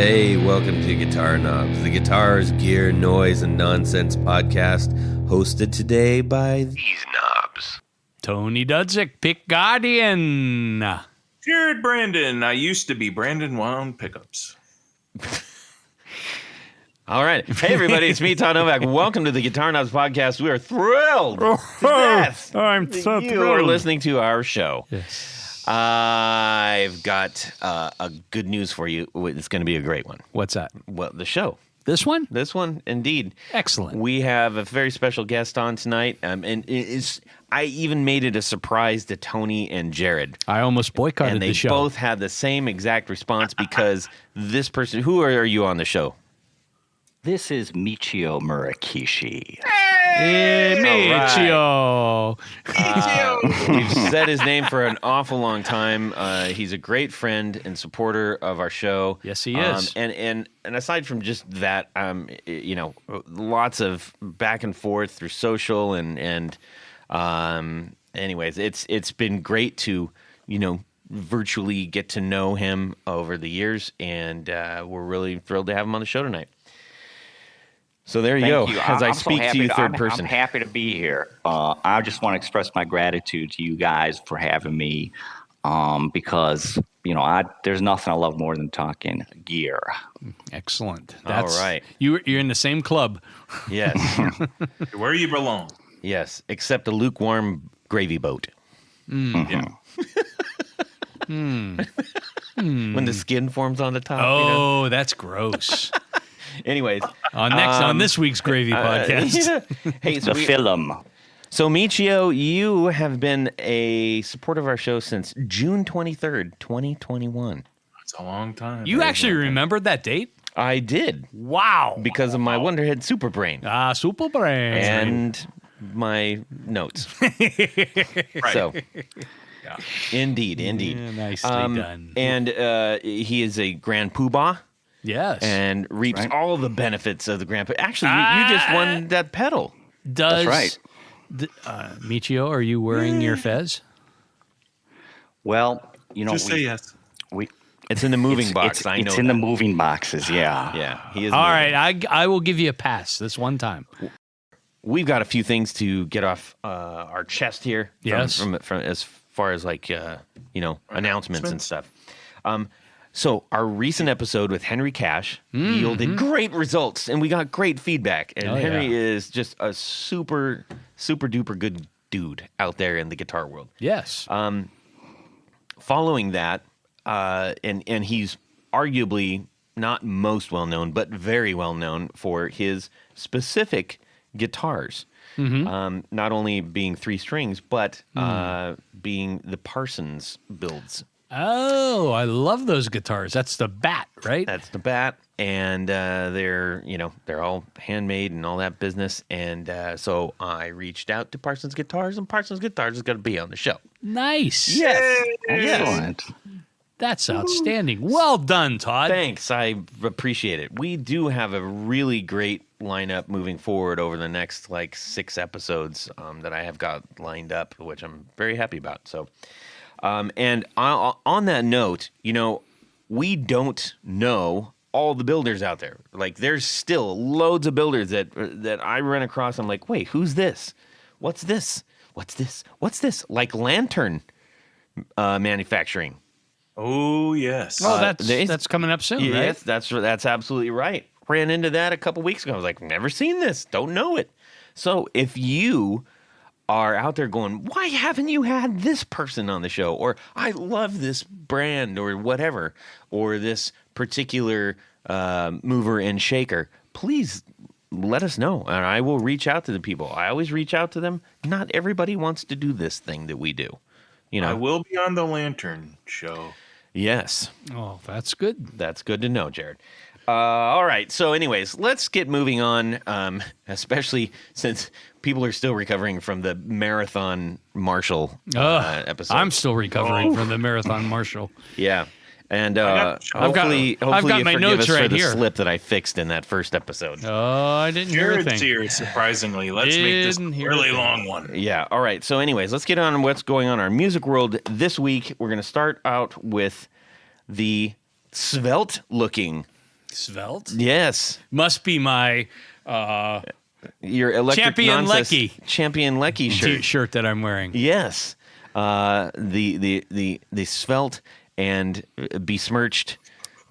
Hey, welcome to Guitar Knobs, the guitars, gear, noise, and nonsense podcast, hosted today by these knobs. Tony Dudzik, Pick Guardian. Jared Brandon. I used to be Brandon Wound Pickups. All right. Hey, everybody. It's me, Todd Novak. Welcome to the Guitar Knobs podcast. We are thrilled to death I'm that so you thrilled. are listening to our show. Yes. I've got a good news for you. It's going to be a great one. What's that? Well, the show. This one? This one, indeed. Excellent. We have a very special guest on tonight, and I even made it a surprise to Tony and Jared. I almost boycotted And they the show. both had the same exact response because this person, who are you on the show? This is Michio Murakishi. Hey, Michio. We've said his name for an awful long time. He's a great friend and supporter of our show. Yes, he is. And aside from just that, lots of back and forth through social and anyways, it's been great to, virtually get to know him over the years, and we're really thrilled to have him on the show tonight. So there you go. As I speak to you, third person. I'm happy to be here. I just want to express my gratitude to you guys for having me, because there's nothing I love more than talking gear. Excellent. All right. You're in the same club. Yes. Where you belong. Yes, except a lukewarm gravy boat. Yeah. When the skin forms on the top. Oh, that's gross. Anyways, On this week's Gravy podcast. Hey, so The film. So Michio, you have been a supporter of our show since June 23rd, 2021. It's a long time. You actually remembered that date? I did, Wow. because of my Wonderhead Super Brain Super brain. and my notes. Right. So, indeed. Yeah, nicely done. And he is a Grand Poohbah. Yes. And reaps right. all the benefits of the Grand Poohbah. Actually, you just won that pedal. Does That's Michio, are you wearing your fez? Well, Just say yes. It's in the moving box. I know. It's in the that. moving boxes. Yeah. Yeah, he is. All moving. right, I will give you a pass this one time. We've got a few things to get off our chest here. Yes. From as far as announcements and stuff. So our recent episode with Henry Cash yielded great results, and we got great feedback. And Henry is just a super, super duper good dude out there in the guitar world. Yes. Following that, and he's arguably not most well known, but very well known for his specific guitars. Not only being 3 strings, but being the Parsons builds. Oh, I love those guitars. That's the bat, right? That's the bat, and they're all handmade and all that business. And so I reached out to Parsons Guitars, and Parsons Guitars is going to be on the show. Nice. Yes. Excellent. That's outstanding. Well done, Todd. Thanks. I appreciate it. We do have a really great lineup moving forward over the next 6 episodes that I have got lined up, which I'm very happy about. So, and on that note, we don't know all the builders out there. There's still loads of builders that I run across. I'm like, wait, who's this? What's this? What's this? What's this? Like Lantern manufacturing. Oh, yes. Oh, that's coming up soon, right? Yes, that's absolutely right. Ran into that a couple weeks ago. I was like, never seen this. Don't know it. So if you are out there going, why haven't you had this person on the show? Or I love this brand or whatever, or this particular mover and shaker, please let us know. And I will reach out to the people. I always reach out to them. Not everybody wants to do this thing that we do. I will be on the Lantern show. Yes. Oh, that's good. That's good to know, Jared. All right. So anyways, let's get moving on, especially since people are still recovering from the Marathon Marshall episode. I'm still recovering from the Marathon Marshall. Yeah. And hopefully I've got my you forgive notes us right for the here. slip that I fixed in that first episode. Oh, I didn't hear a Jared's thing. here, surprisingly. Let's make this a Didn't hear really a thing. long one. Yeah. All right. So anyways, let's get on what's going on in our music world this week. We're going to start out with the svelte-looking Svelte. Yes. Must be my Your electric Champion nonsense Lecky. Champion Lecky shirt. shirt that I'm wearing. Yes. The svelte and besmirched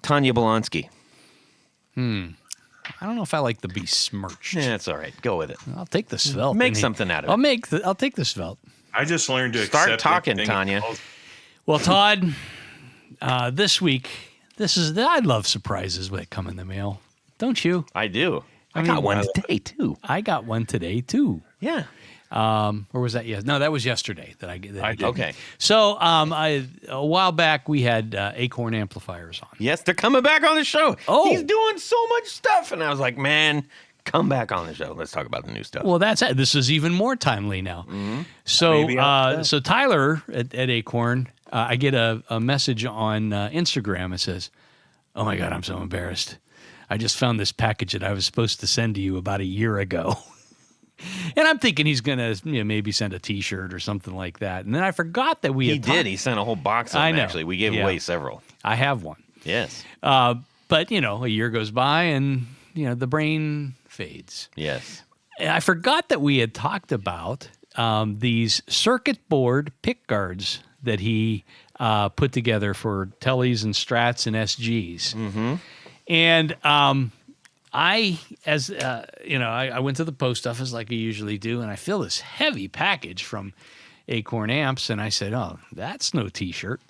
Tanya Bolonsky. I don't know if I like the besmirched. Yeah, it's all right. Go with it. I'll take the svelte. Make something out of it. I'll take the svelte. I just learned to Start accept talking, everything. Tanya. Well, Todd, this week, I love surprises when they come in the mail. Don't you? I do. I mean, got one today, too. I got one today, too. Yeah. Or was that yes? No, that was yesterday that I did. Okay. So, a while back we had Acorn amplifiers on. Yes, they're coming back on the show. Oh. He's doing so much stuff. And I was like, man, come back on the show. Let's talk about the new stuff. Well, that's it. This is even more timely now. So, so Tyler at Acorn, I get a message on Instagram. It says, "Oh my God, I'm so embarrassed. I just found this package that I was supposed to send to you about a year ago." And I'm thinking he's going to maybe send a T-shirt or something like that. And then I forgot that he did. He sent a whole box of them, I know. actually. We gave away several. I have one. Yes. But, a year goes by and, the brain fades. Yes. And I forgot that we had talked about these circuit board pick guards that he put together for Tellys and Strats and SGs. Mm-hmm. And I went to the post office like I usually do, and I feel this heavy package from Acorn Amps, and I said, "Oh, that's no T-shirt."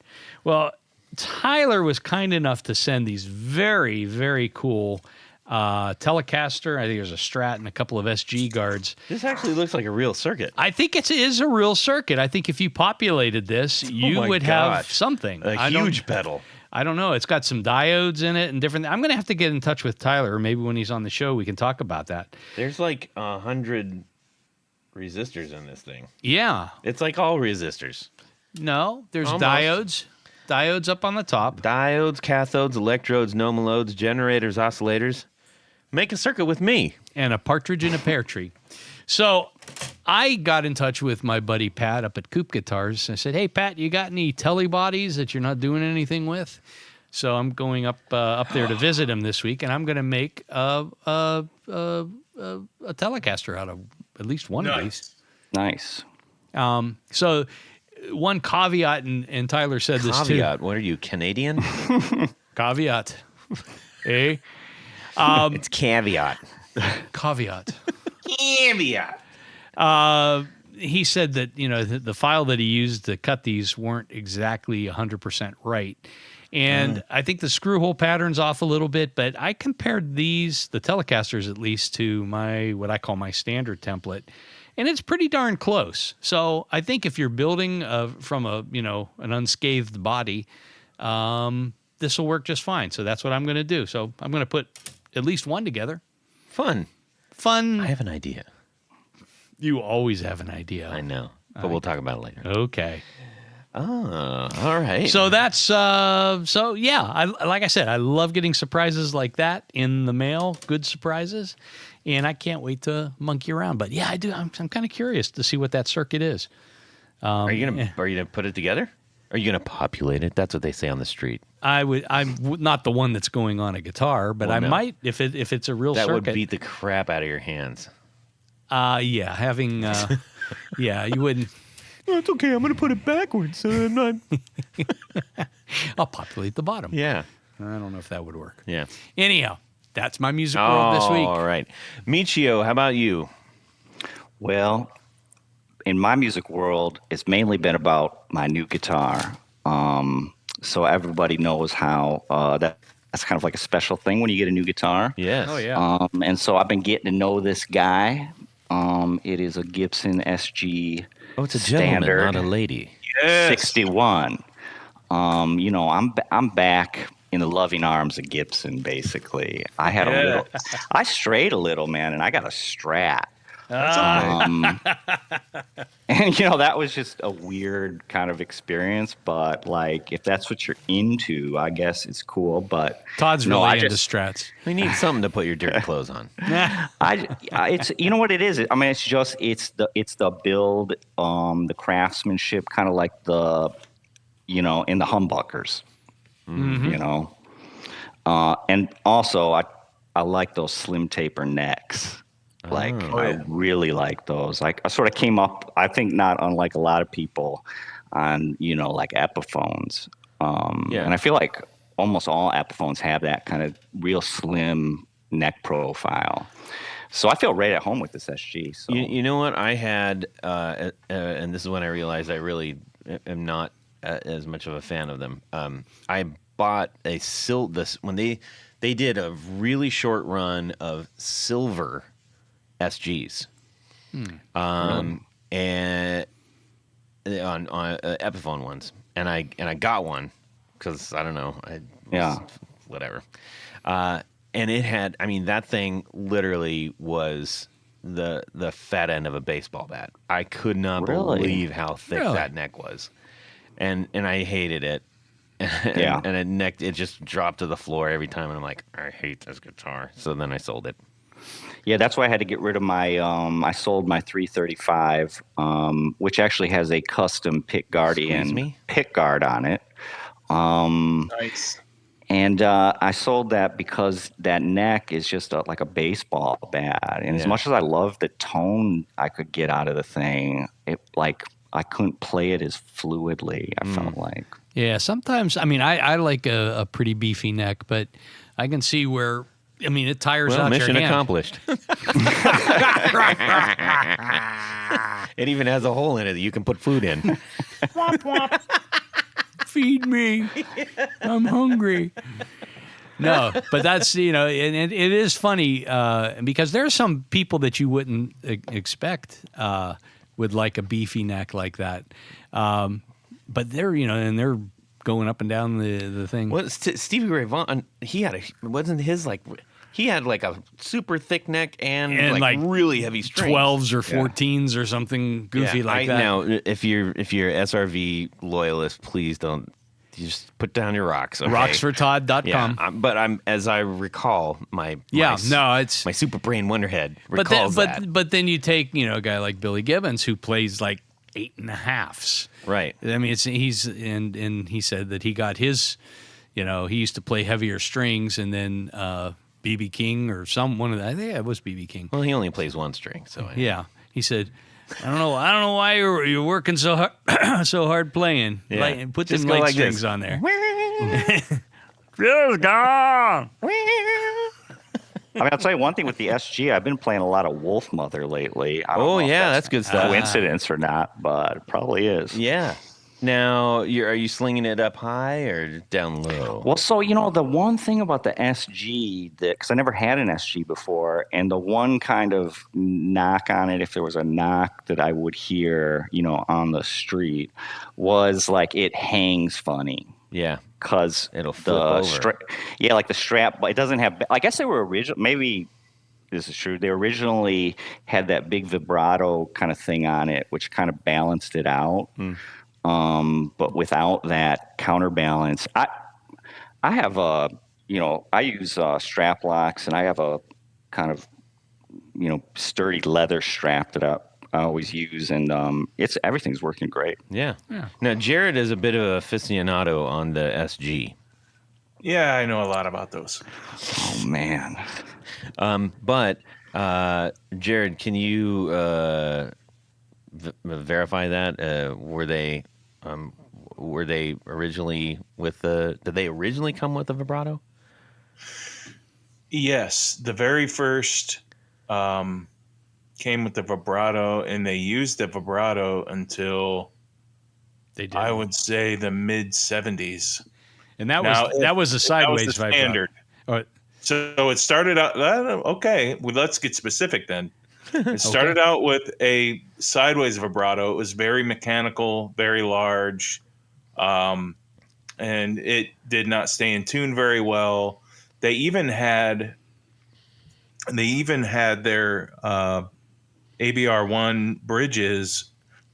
Well, Tyler was kind enough to send these very, very cool Telecaster. I think there's a Strat and a couple of SG guards. This actually looks like a real circuit. I think it is a real circuit. I think if you populated this, you would have something. A huge pedal. I don't know. It's got some diodes in it and different. I'm going to have to get in touch with Tyler, or maybe when he's on the show, we can talk about that. There's like 100 resistors in this thing. Yeah. It's like all resistors. No, there's Almost. diodes. Diodes up on the top. Diodes, cathodes, electrodes, nomolodes, generators, oscillators. Make a circuit with me. And a partridge in a pear tree. So I got in touch with my buddy Pat up at Coop Guitars. I said, "Hey, Pat, you got any telly bodies that you're not doing anything with?" So I'm going up there to visit him this week, and I'm going to make a Telecaster out of at least one of these. Nice. So one caveat, and Tyler said this too. Caveat. What are you, Canadian? Caveat. Eh? It's caveat. Caveat. Caveat. He said that, the file that he used to cut these weren't exactly 100% right. And I think the screw hole pattern's off a little bit, but I compared these, the Telecasters at least, to what I call my standard template. And it's pretty darn close. So I think if you're building from an unscathed body, this will work just fine. So that's what I'm going to do. So I'm going to put at least one together. Fun. Fun. I have an idea. You always have an idea. I know, but we'll talk about it later. Okay. Oh, all right. So that's yeah. Like I said, I love getting surprises like that in the mail. Good surprises, and I can't wait to monkey around. But yeah, I do. I'm kind of curious to see what that circuit is. Are you gonna put it together? Are you gonna populate it? That's what they say on the street. I'm not the one that's going on a guitar, but I might if it's a real that circuit. would beat the crap out of your hands. Yeah, having yeah, you wouldn't. No, it's okay. I'm gonna put it backwards. So I'm not. I'll populate the bottom. Yeah. I don't know if that would work. Yeah. Anyhow, that's my music world this week. All right, Michio, how about you? Well, in my music world, it's mainly been about my new guitar. So everybody knows how that's kind of like a special thing when you get a new guitar. Yes. Oh yeah. And so I've been getting to know this guy. It is a Gibson SG. Oh, it's a standard, gentleman, not a lady. 61. I'm back in the loving arms of Gibson. Basically, I had a little. I strayed a little, man, and I got a Strat. And that was just a weird kind of experience, but like if that's what you're into, I guess it's cool. But Todd's really into Strats. We need something to put your dirty clothes on. It's what it is. I mean, it's the build, the craftsmanship, kind of like the, in the humbuckers, And also, I like those slim taper necks. Like, Oh. I really like those. Like, I sort of came up, I think, not unlike a lot of people, on, like Epiphones. Yeah. And I feel like almost all Epiphones have that kind of real slim neck profile. So I feel right at home with this SG. So You know what? I had, and this is when I realized I really am not as much of a fan of them. I bought when they did a really short run of silver SGs, and on Epiphone ones, and I got one because I don't know, whatever. And it had, I mean, that thing literally was the fat end of a baseball bat. I could not believe how thick that neck was, and I hated it. And it just dropped to the floor every time, and I'm like, I hate this guitar. So then I sold it. Yeah, that's why I had to get rid of my. I sold my 335, which actually has a custom Pick Guardian pick guard on it. Nice. And I sold that because that neck is just like a baseball bat. And as much as I love the tone I could get out of the thing, I couldn't play it as fluidly, I felt like. Yeah, sometimes, I mean, I like a pretty beefy neck, but I can see where, I mean, it tires out your hand. Mission accomplished. It even has a hole in it that you can put food in. Womp womp. Feed me. I'm hungry. No, but that's, and it is funny because there are some people that you wouldn't expect with like a beefy neck like that. But they're, and they're going up and down the thing. Well, Stevie Ray Vaughan, he had a super thick neck and like really heavy strings. 12s or 14s or something goofy like that. Now, if you're SRV loyalist, please don't. You just put down your rocks. Okay? Rocksfortodd.com. Yeah, but as I recall, my super brain wonderhead recalls that. But then you take a guy like Billy Gibbons who plays like 8.5s. Right. I mean, and he said that he got his, he used to play heavier strings, and then BB King or one of that. I think it was BB King. Well, he only plays one string, so yeah. He said, I don't know why you're working so hard playing. Yeah. Put them light like strings this. on there. Just gone. I mean, I'll tell you one thing with the SG. I've been playing a lot of Wolf Mother lately. I don't know if that's good stuff. Coincidence or not, but it probably is. Yeah. Now, are you slinging it up high or down low? Well, so, the one thing about the SG, because I never had an SG before, and the one kind of knock on it, if there was a knock that I would hear, on the street, was like it hangs funny. Yeah. Because it'll flip over. Like the strap, it doesn't have, I guess they were original, maybe this is true. They originally had that big vibrato kind of thing on it, which kind of balanced it out. But without that counterbalance, I have I use strap locks, and I have a kind of, sturdy leather strap that I always use, and everything's working great. Yeah. Now, Jared is a bit of a aficionado on the SG. Yeah, I know a lot about those. Oh, man. But, Jared, can you verify that? Were they originally did they originally come with a vibrato? Yes, the very first came with the vibrato, and they used the vibrato until I would say the mid 70s. And that was a sideways that was the standard. So it started out okay. Well, let's get specific then. It started out with a sideways vibrato. It was very mechanical, very large, and it did not stay in tune very well. They even had their ABR1 bridges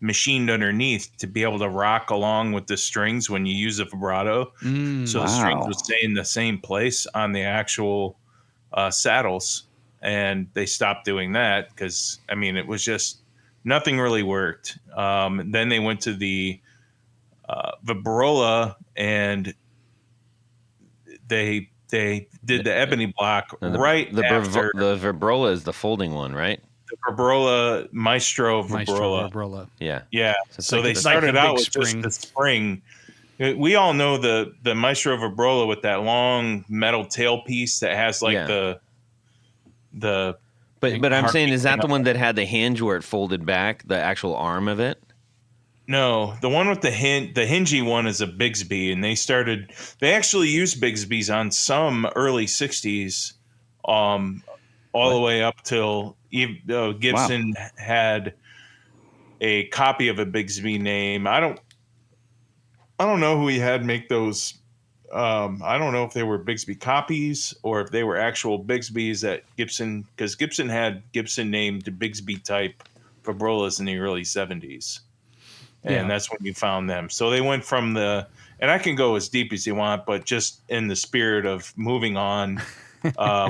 machined underneath to be able to rock along with the strings when you use a vibrato. So the strings would stay in the same place on the actual saddles. And they stopped doing that because, I mean, it was just nothing really worked. Then they went to the Vibrola, and they they did the ebony block And after the Vibrola is the folding one, right? the Vibrola Maestro Vibrola. Vibrola. Yeah. Yeah. it's So like they the- started like a out big with spring. just the spring. We all know the Maestro Vibrola with that long metal tailpiece that has like Yeah. the But I'm saying, is that the Harmony one that had the hinge where it folded back, the actual arm of it? no, the one with the hingy one is a Bigsby, and they actually used Bigsby's on some early '60s, all the way up till Gibson had a copy of a Bigsby name. I don't know who he had make those. I don't know if they were Bigsby copies or if they were actual Bigsby's that Gibson, because Gibson had Gibson named Bigsby type Vibrolas in the early '70s. And that's when you found them. So they went from and I can go as deep as you want, but just in the spirit of moving on,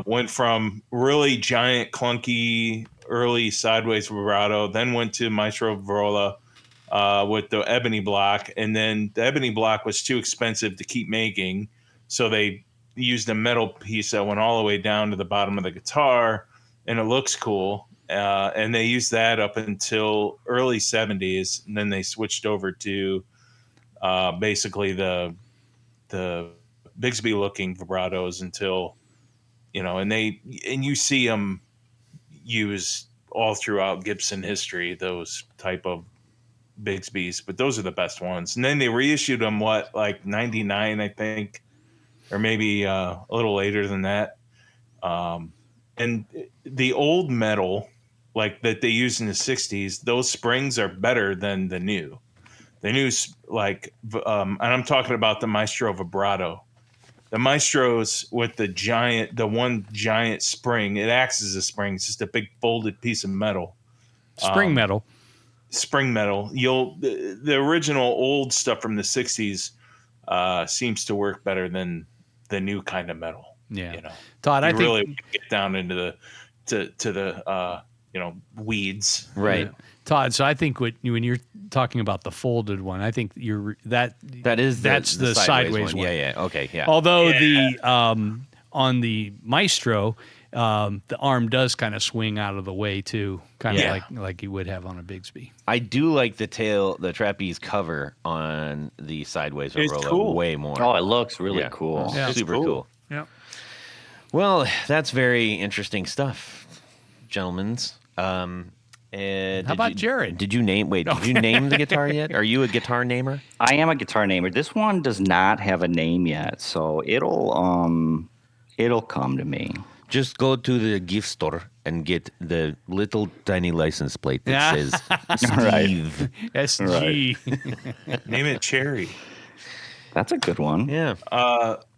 went from really giant, clunky, early sideways vibrato, then went to Maestro Vibrola with the ebony block. And then the ebony block was too expensive to keep making. So they used a metal piece that went all the way down to the bottom of the guitar, and it looks cool. And they used that up until early '70s, and then they switched over to basically the Bigsby looking vibratos until and you see them used all throughout Gibson history, those type of Bigsby's, but those are the best ones. And then they reissued them like '99, I think, or maybe a little later than that. And the old metal, like that they used in the '60s, those springs are better than the new. The new, and I'm talking about the Maestro Vibrato. The Maestros with the one giant spring, it acts as a spring. It's just a big folded piece of metal. Spring metal. Spring metal. The original old stuff from the '60s seems to work better than the new kind of metal. Yeah. Todd, I think really get down into the weeds. Right. Yeah. Todd, so I think when you're talking about the folded one, I think that's the sideways one. Yeah. Okay. Yeah. Although the on the Maestro, the arm does kind of swing out of the way too, kind of like you would have on a Bigsby. I do like the trapeze cover on the sideways It's Vibrola cool. way more. Oh, it looks really cool. Yeah. Super It's cool. Yeah. Well, that's very interesting stuff, gentlemen's. And How about Jared? Did you name the guitar yet? Are you a guitar namer? I am a guitar namer. This one does not have a name yet, so it'll come to me. Just go to the gift store and get the little tiny license plate that says Steve. SG. Name it Cherry. That's a good one. Yeah.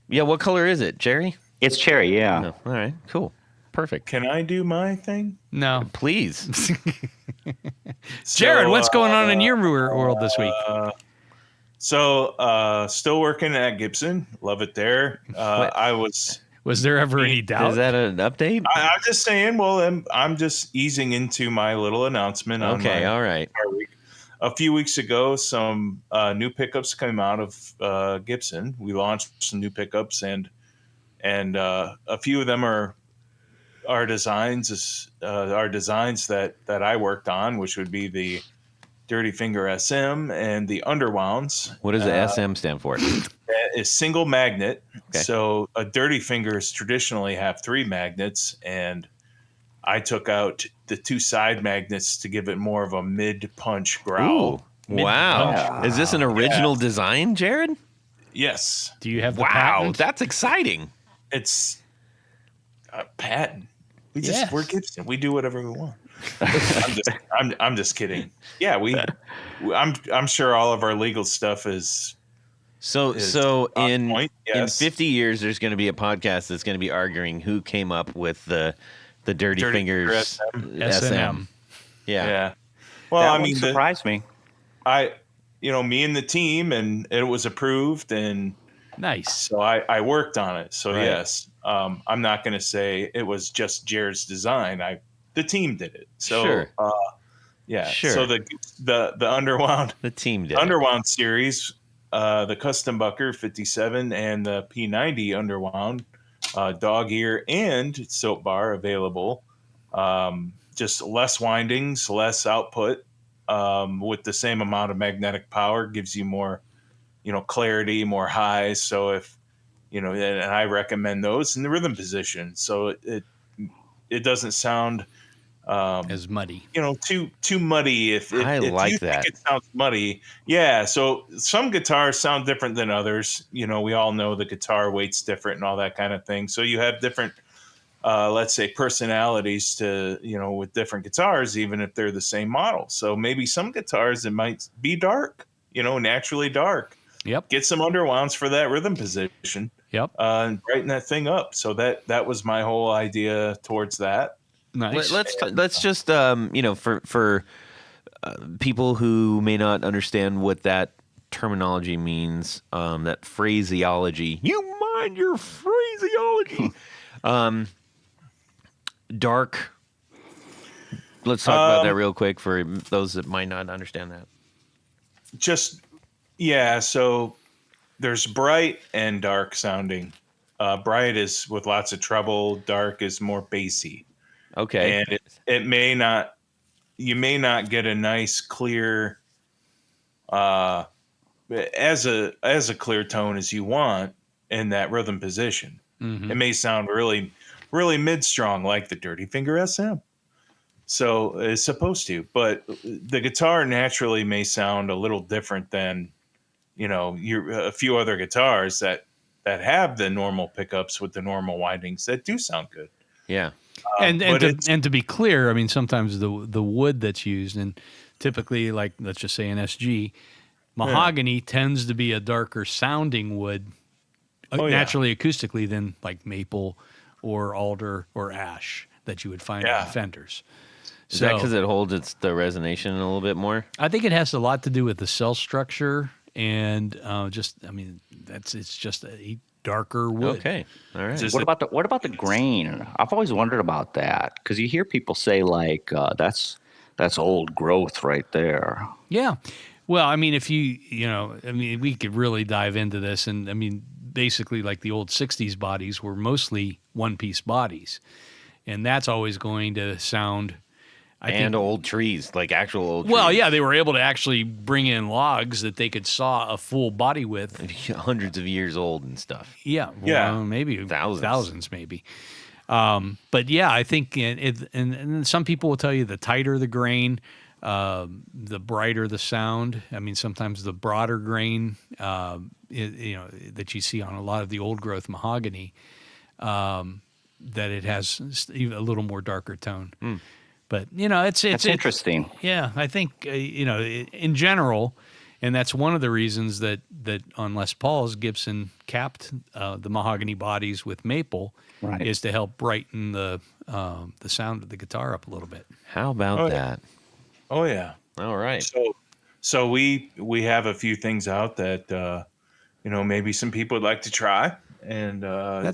Yeah. What color is it? Cherry? It's cherry, yeah. No. All right. Cool. Perfect. Can I do my thing? No. Please. Jared, what's going on in your world this week? Still working at Gibson. Love it there. Was there ever any doubt? Is that an update? I'm just saying. Well, I'm just easing into my little announcement. Okay. All right. A few weeks ago, some new pickups came out of Gibson. We launched some new pickups, and a few of them are our designs that I worked on, which would be the Dirty Finger SM and the Underwounds. What does the SM stand for? Is single magnet. Okay. So a Dirty Fingers traditionally have 3 magnets, and I took out the 2 side magnets to give it more of a mid-punch growl. Ooh, wow. Wow. Is this an original design, Jared? Yes. Do you have the Wow, patent? that's exciting. It's a patent. Yes. We're Gibson. We do whatever we want. I'm just kidding. Yeah, I'm sure all of our legal stuff is So on in point. Yes. 50 years, there's going to be a podcast that's going to be arguing who came up with the Dirty Fingers Finger SM. Yeah. Well, That I one mean, surprised me. me and the team, and it was approved, and Nice. so I worked on it. So Right. yes, I'm not going to say it was just Jared's design. The team did it. So Sure. yeah. Sure. So the Underwound The team did. it. Underwound series, the Custom Bucker 57 and the P90 Underwound dog ear and soap bar available. Just less windings, less output, with the same amount of magnetic power, gives you more, clarity, more highs. So if, and I recommend those in the rhythm position. So it doesn't sound as muddy. Too muddy. If I you like think that. it sounds muddy, yeah. So some guitars sound different than others. We all know the guitar weight's different and all that kind of thing. So you have different, let's say, personalities to with different guitars, even if they're the same model. So maybe some guitars it might be dark, naturally dark. Yep. Get some underwounds for that rhythm position. Yep. And brighten that thing up. So that was my whole idea towards that. Nice. Let's just for people who may not understand what that terminology means, that phraseology. You mind your phraseology? Dark. Let's talk about that real quick for those that might not understand that. So there's bright and dark sounding. Bright is with lots of treble. Dark is more bassy. Okay. And you may not get a nice clear, as a clear tone as you want in that rhythm position. Mm-hmm. It may sound really, really mid-strong like the Dirty Finger SM. So it's supposed to, but the guitar naturally may sound a little different than, a few other guitars that have the normal pickups with the normal windings that do sound good. Yeah. And to be clear, I mean, sometimes the wood that's used, and typically, like, let's just say an SG, mahogany tends to be a darker sounding wood, naturally acoustically, than like maple or alder or ash that you would find on Fenders. Is that because it holds the resonation a little bit more? I think it has a lot to do with the cell structure and it's just a darker wood. Okay, all right. What about the grain? I've always wondered about that because you hear people say like that's old growth right there. Yeah. Well, I mean, if we could really dive into this, and I mean, basically, like the old '60s bodies were mostly one-piece bodies, and that's always going to sound. I think, old trees, like actual old trees. Well, yeah, they were able to actually bring in logs that they could saw a full body with. Hundreds of years old and stuff. Yeah. Well, maybe thousands maybe. But yeah, I think, and some people will tell you the tighter the grain, the brighter the sound. I mean, sometimes the broader grain, that you see on a lot of the old growth mahogany, that it has a little more darker tone. Mm. But it's interesting. Yeah, I think in general, and that's one of the reasons that on Les Pauls Gibson capped the mahogany bodies with maple, right, is to help brighten the sound of the guitar up a little bit. How about that? Oh yeah. All right. So we have a few things out that maybe some people would like to try. And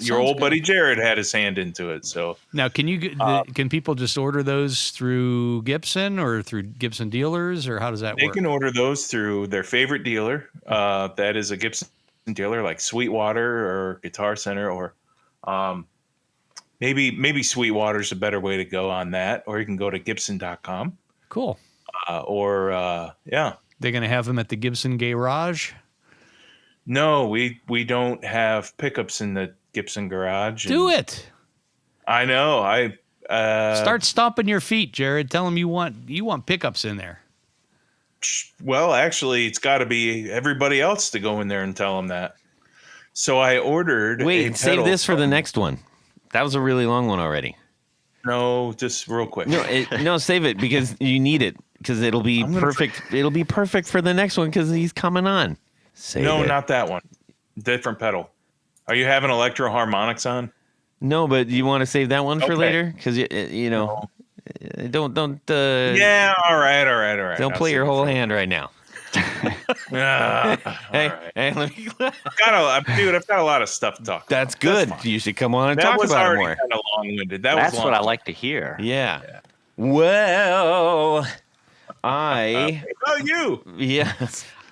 your old buddy Jared had his hand into it. So now, can people just order those through Gibson or through Gibson dealers, or how does that work? They can order those through their favorite dealer. That is a Gibson dealer, like Sweetwater or Guitar Center, or maybe Sweetwater's a better way to go on that. Or you can go to Gibson.com. Cool. They're going to have them at the Gibson Garage. No, we don't have pickups in the Gibson garage. Do it. I know. I start stomping your feet, Jared. Tell them you want pickups in there. Well, actually, it's got to be everybody else to go in there and tell them that. So I ordered. Wait, save this for the next one. That was a really long one already. No, just real quick. No, save it because you need it because it'll be perfect. It'll be perfect for the next one because he's coming on. Not that one. Different pedal. Are you having electro harmonics on? No, but you want to save that one for later because don't. Yeah, all right. Don't play your whole hand right now. Hey, let me. I've got a lot of stuff to talk. That's good. You should come on and talk about it more. Kind of long-winded. That's what I like to hear. Yeah. Well, you. Yeah.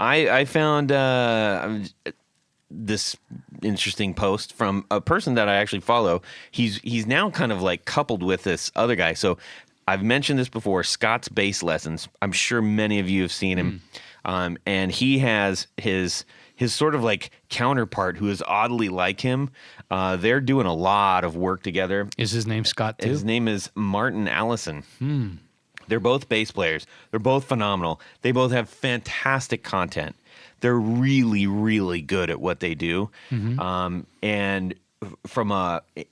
I found this interesting post from a person that I actually follow. He's now kind of like coupled with this other guy. So I've mentioned this before, Scott's Bass Lessons. I'm sure many of you have seen him. And he has his sort of like counterpart who is oddly like him. They're doing a lot of work together. Is his name Scott too? His name is Martin Allison. They're both bass players. They're both phenomenal. They both have fantastic content. They're really, really good at what they do. And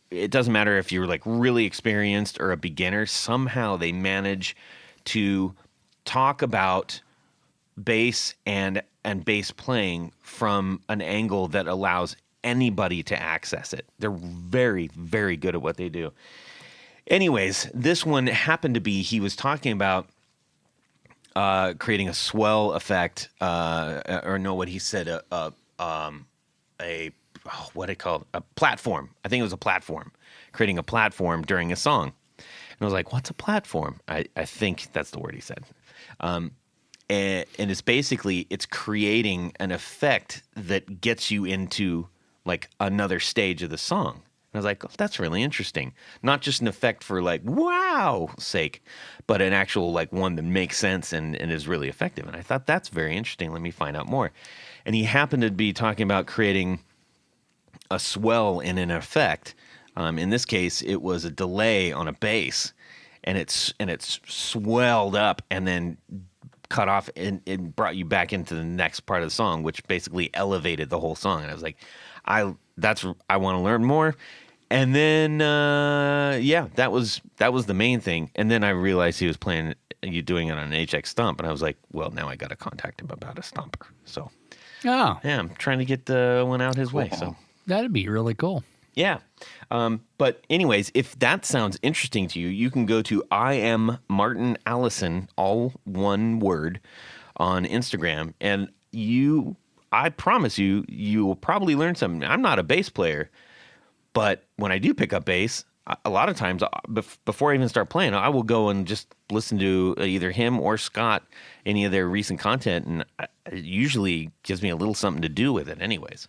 it doesn't matter if you're like really experienced or a beginner, somehow they manage to talk about bass and bass playing from an angle that allows anybody to access it. They're very, very good at what they do. Anyways, this one happened to be, he was talking about creating a swell effect, what he said, what it called, a platform. I think it was a platform, creating a platform during a song. And I was like, what's a platform? I think that's the word he said. And it's basically, it's creating an effect that gets you into like another stage of the song. And I was like, oh, that's really interesting. Not just an effect for like, wow sake, but an actual like one that makes sense and is really effective. And I thought that's very interesting. Let me find out more. And he happened to be talking about creating a swell in an effect. In this case, it was a delay on a bass, and it's swelled up and then cut off and brought you back into the next part of the song, which basically elevated the whole song. And I was like, I want to learn more. And then that was the main thing. And then I realized he was doing it on an HX Stomp, and I was like, well, now I got to contact him about a Stomper. So yeah, I'm trying to get one out his way. So that'd be really cool. Yeah. But anyways, if that sounds interesting to you, you can go to I am Martin Allison, all one word, on Instagram. And I promise you will probably learn something. I'm not a bass player, but when I do pick up bass, a lot of times before I even start playing, I will go and just listen to either him or Scott, any of their recent content. And it usually gives me a little something to do with it anyways.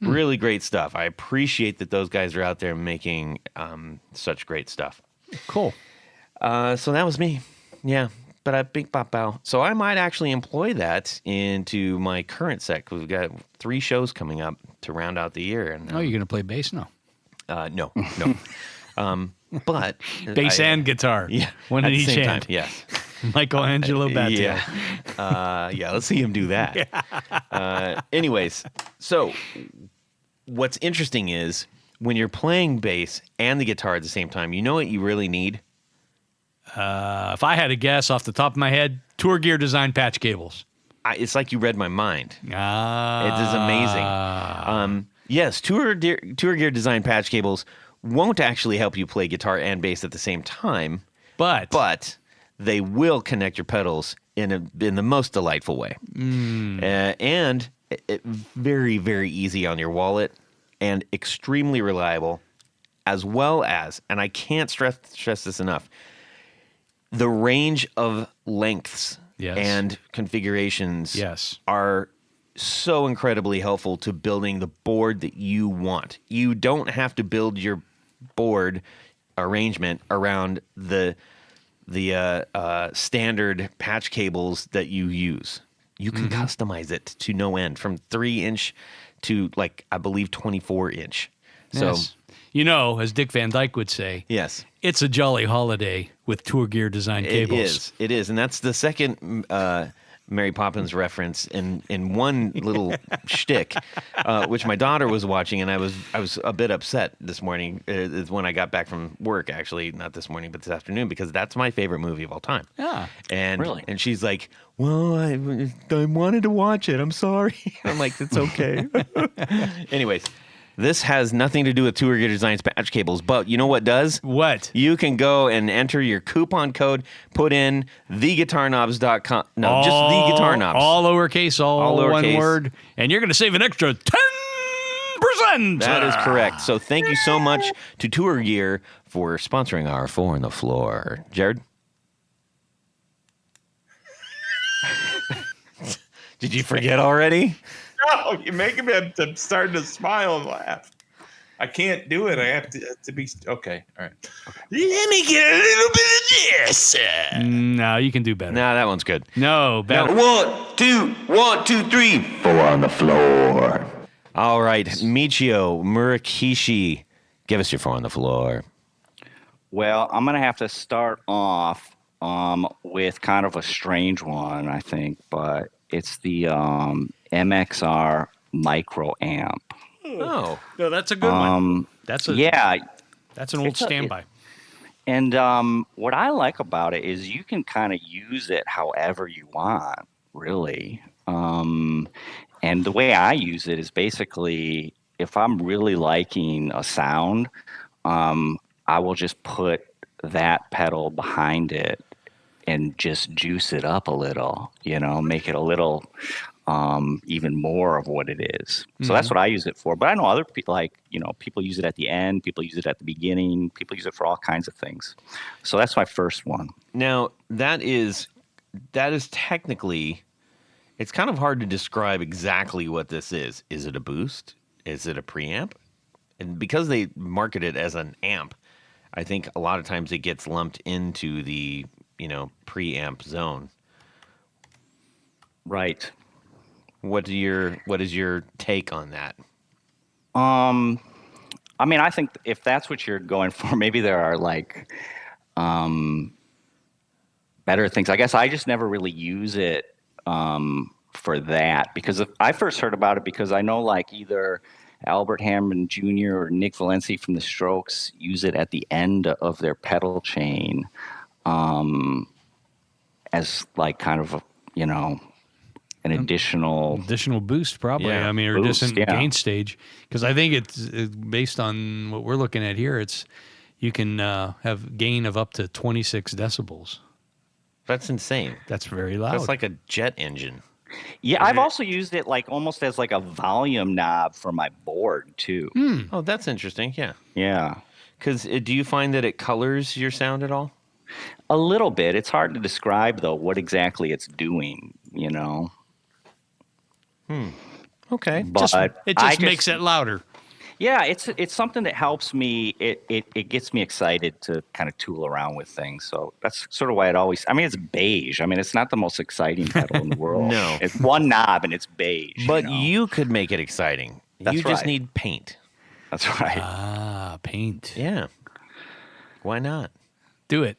Really great stuff. I appreciate that those guys are out there making such great stuff. Cool. So that was me. Yeah. But I big pop bow. So I might actually employ that into my current set, because we've got 3 shows coming up to round out the year. And you're going to play bass now? No. But bass and guitar. Yeah. One in each hand. Time, yes. Michelangelo Battio. Yeah. Let's see him do that. Anyways, so what's interesting is when you're playing bass and the guitar at the same time, you know what you really need? If I had to guess off the top of my head, Tour Gear Design patch cables. It's like you read my mind. It is amazing. Yes, Tour Gear Design patch cables won't actually help you play guitar and bass at the same time, but they will connect your pedals in the most delightful way. And very, very easy on your wallet and extremely reliable, as well as, and I can't stress this enough, the range of lengths and configurations are so incredibly helpful to building the board that you want. You don't have to build your board arrangement around the standard patch cables that you use. You can customize it to no end, from 3-inch to like, I believe 24-inch. So, as Dick Van Dyke would say, yes, it's a jolly holiday with Tour Gear Design cables. It is, and that's the second Mary Poppins reference in one little shtick, which my daughter was watching, and I was a bit upset this morning. Is when I got back from work, actually, not this morning, but this afternoon, because that's my favorite movie of all time. Yeah, and really? And she's like, "Well, I wanted to watch it. I'm sorry." I'm like, "It's okay." Anyways. This has nothing to do with Tour Gear Design's patch cables, but you know what does? What? You can go and enter your coupon code, put in theguitarknobs.com. No, just the guitar knobs. All lowercase, all one lowercase. word, and you're going to save an extra 10%. That is correct. So thank you so much to Tour Gear for sponsoring our 4 on the Floor. Jared? Did you forget already? No, you're making me. I'm starting to smile and laugh. I can't do it. I have to be okay. All right. Let me get a little bit of this. No, you can do better. Nah, that one's good. No, better. One, two, three. Four on the floor. All right, Michio Murakishi, give us your 4 on the floor. Well, I'm going to have to start off with kind of a strange one, I think, but it's the MXR micro amp. Oh, No, that's a good one. That's an old it's standby. And what I like about it is you can kind of use it however you want, really. And the way I use it is basically if I'm really liking a sound, I will just put that pedal behind it and just juice it up a little, make it a little even more of what it is. So that's what I use it for. But I know other people, people use it at the end, people use it at the beginning, people use it for all kinds of things. So that's my first one. now that is technically, it's kind of hard to describe exactly what this is. Is it a boost? Is it a preamp? And because they market it as an amp, I think a lot of times it gets lumped into the, preamp zone. Right. What is your take on that? I mean, I think if that's what you're going for, maybe there are better things. I guess I just never really use it for that, because I first heard about it because I know either Albert Hammond Jr. or Nick Valenci from the Strokes use it at the end of their pedal chain as kind of an additional boost, probably. Yeah, I mean, or boost, just in yeah. gain stage, because I think it's based on what we're looking at here. You can have gain of up to 26 decibels. That's insane. That's very loud. That's like a jet engine. Yeah, I've also used it almost as a volume knob for my board too. Oh, that's interesting. Yeah. Yeah, Because do you find that it colors your sound at all? a little bit. It's hard to describe though what exactly it's doing. Okay. But it just makes it louder. Yeah, it's something that helps me. It gets me excited to kind of tool around with things. So that's sort of why it always. I mean, it's beige. I mean, it's not the most exciting pedal in the world. No. It's one knob and it's beige. But you could make it exciting. That's you just right. need paint. That's right. Ah, paint. Yeah. Why not? Do it.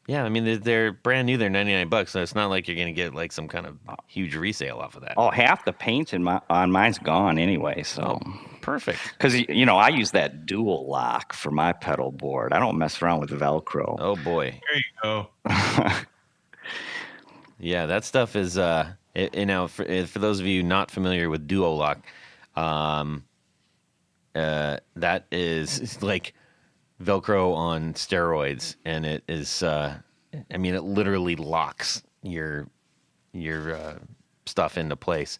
Yeah, I mean they're brand new. They're $99, so it's not like you're going to get some kind of huge resale off of that. Oh, half the paint on mine's gone anyway. So Perfect. because I use that dual lock for my pedal board. I don't mess around with Velcro. Oh boy. There you go. Yeah, that stuff is for those of you not familiar with Duolock, that is like Velcro on steroids, and it is it literally locks your stuff into place.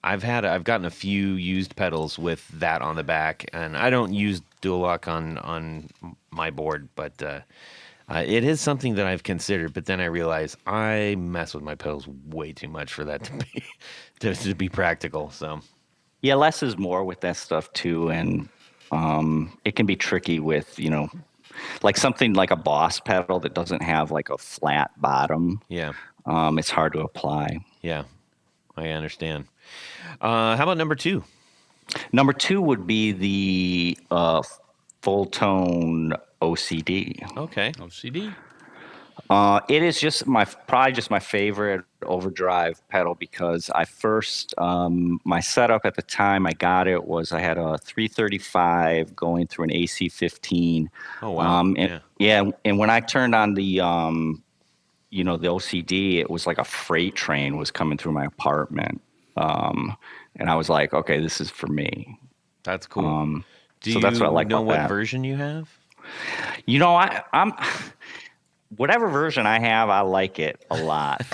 I've gotten a few used pedals with that on the back, and I don't use Duolock on my board, but it is something that I've considered. But then I realize I mess with my pedals way too much for that to be practical. So Yeah, less is more with that stuff too, and it can be tricky with something like a Boss pedal that doesn't have a flat bottom. yeah, It's hard to apply. yeah, I understand. How about number 2? Number 2 would be the full tone OCD. Okay. OCD. It is probably just my favorite overdrive pedal because I first my setup at the time I got it was I had a 335 going through an AC15. Oh wow. And when I turned on the the OCD, it was like a freight train was coming through my apartment, and I was like, okay, this is for me. That's cool. So that's what I like know about what that. version you have? I'm whatever version I have, I like it a lot.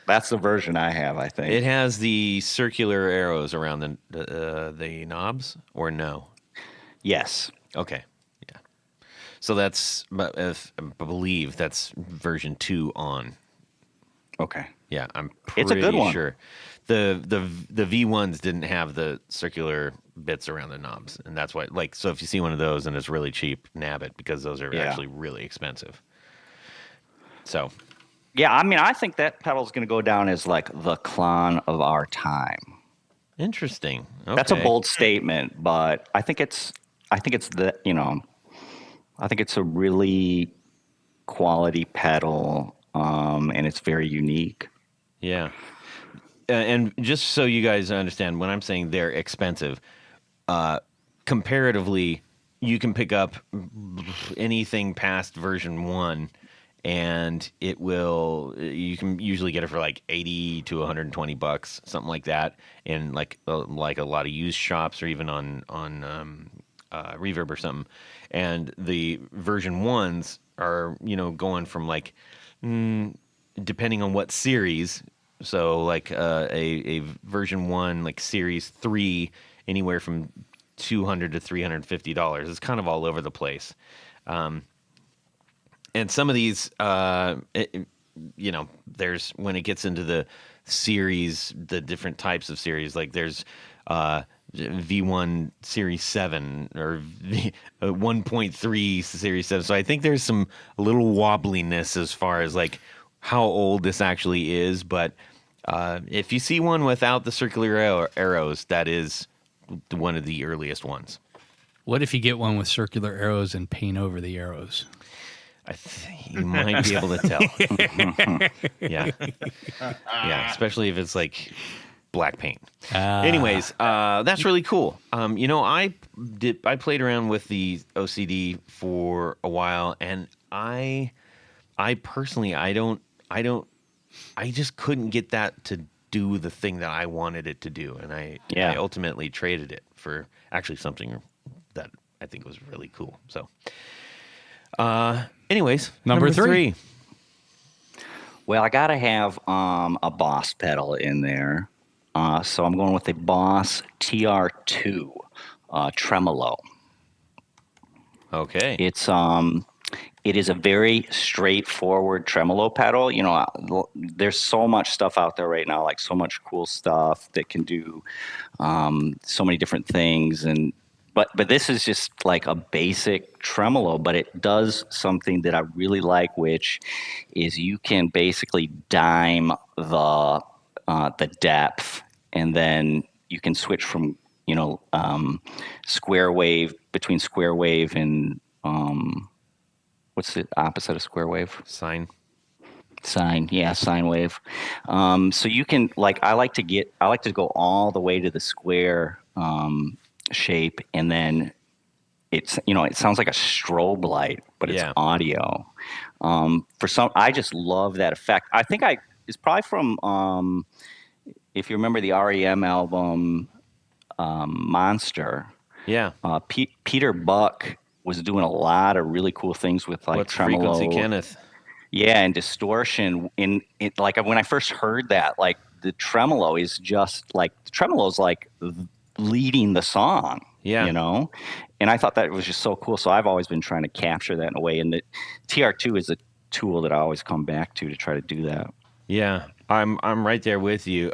That's the version I have, I think. It has the circular arrows around the knobs, or no? Yes. Okay. Yeah. So I believe that's version 2 on. Okay. Yeah, I'm It's a pretty good one. sure. the V1s didn't have the circular bits around the knobs, and that's why. Like, so if you see one of those and it's really cheap, nab it because those are actually really expensive. So, yeah, I mean, I think that pedal is going to go down as like the Klon of our time. interesting. Okay. That's a bold statement, but I think it's the I think it's a really quality pedal, and it's very unique. Yeah. And just so you guys understand, when I'm saying they're expensive, comparatively, you can pick up anything past version 1, and you can usually get it for like 80 to 120 bucks, something like that, in like a lot of used shops or even on Reverb or something. And the version 1s are going from like depending on what series. So like a version 1, like series 3, anywhere from $200 to $350. It's kind of all over the place. And some of these, there's when it gets into the series, the different types of series, like there's V1 Series 7 or 1.3 Series 7. So I think there's some little wobbliness as far as like how old this actually is. But if you see one without the circular arrows, that is one of the earliest ones. What if you get one with circular arrows and paint over the arrows? I think you might be able to tell. Yeah, especially if it's like black paint. Anyways, that's really cool. I played around with the OCD for a while, and I personally, I just couldn't get that to do the thing that I wanted it to do, and I ultimately traded it for actually something that I think was really cool. So, anyways, number three. Well, I gotta have a Boss pedal in there, so I'm going with a Boss TR2 tremolo. Okay, it is a very straightforward tremolo pedal. There's so much stuff out there right now, like so much cool stuff that can do so many different things. But this is just like a basic tremolo, but it does something that I really like, which is you can basically dime the depth, and then you can switch from square wave between square wave and what's the opposite of square wave? Sine. Yeah, sine wave. So you can I like to go all the way to the square shape, and then it sounds like a strobe light, but it's audio. I just love that effect. I think it's probably from if you remember the REM album Monster. Yeah. Peter Buck was doing a lot of really cool things with like What's tremolo. Frequency, Kenneth? Yeah, and distortion. Like when I first heard that, like the tremolo is like leading the song. Yeah. And I thought that was just so cool. So I've always been trying to capture that in a way. And the TR2 is a tool that I always come back to try to do that. Yeah, I'm right there with you.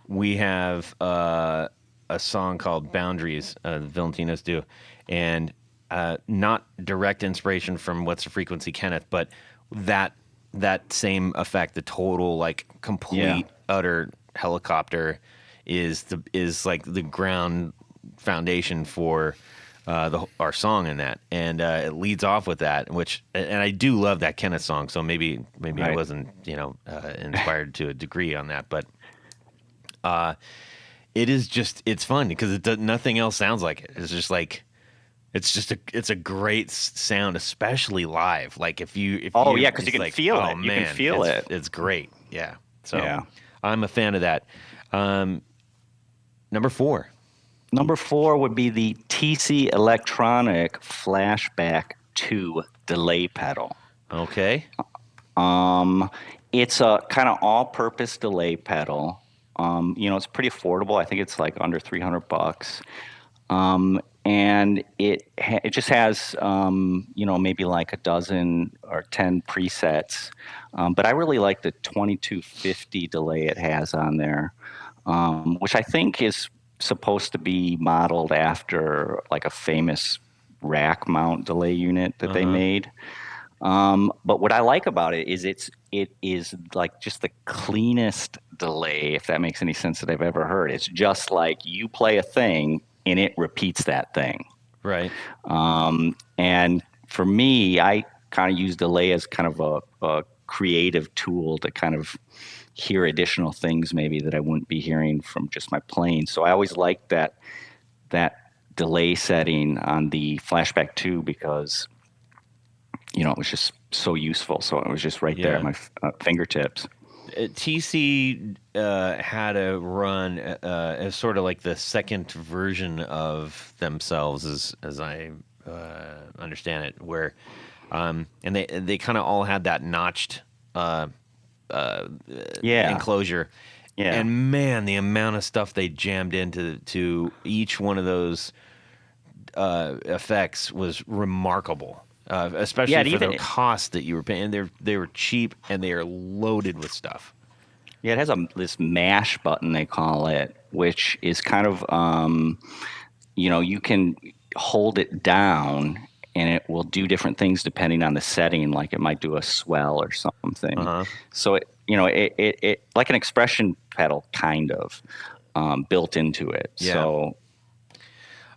We have a song called Boundaries, the Valentinos do, and not direct inspiration from What's the Frequency, Kenneth, but that same effect, the total like complete utter helicopter is like the ground foundation for our song in that, and it leads off with that, and I do love that Kenneth song. So maybe I wasn't inspired to a degree on that, but it's fun because nothing else sounds like it. It's just like it's a great sound, especially live. Like because you can feel it. You can feel it. It's great. Yeah. So I'm a fan of that. Number 4. Number 4 would be the TC Electronic Flashback 2 delay pedal. Okay. It's a kind of all-purpose delay pedal. It's pretty affordable. I think it's like under $300. and it just has maybe like a dozen or 10 presets, but I really like the 2250 delay it has on there, which I think is supposed to be modeled after like a famous rack mount delay unit that they made. But what I like about it is it is like just the cleanest delay, if that makes any sense, that I've ever heard. It's just like you play a thing and it repeats that thing. Right. And for me, I kind of use delay as kind of a creative tool to kind of hear additional things maybe that I wouldn't be hearing from just my playing. So I always liked that delay setting on the Flashback 2 because it was just so useful. So it was just right there at my fingertips. TC had a run as sort of like the second version of themselves, as I understand it, where and they kind of all had that notched enclosure. Yeah. And man, the amount of stuff they jammed into each one of those effects was remarkable. Especially for the cost that you were paying. They were cheap and they are loaded with stuff. Yeah, it has this mash button, they call it, which is kind of you can hold it down and it will do different things depending on the setting. Like it might do a swell or something. So it like an expression pedal kind of built into it. Yeah. So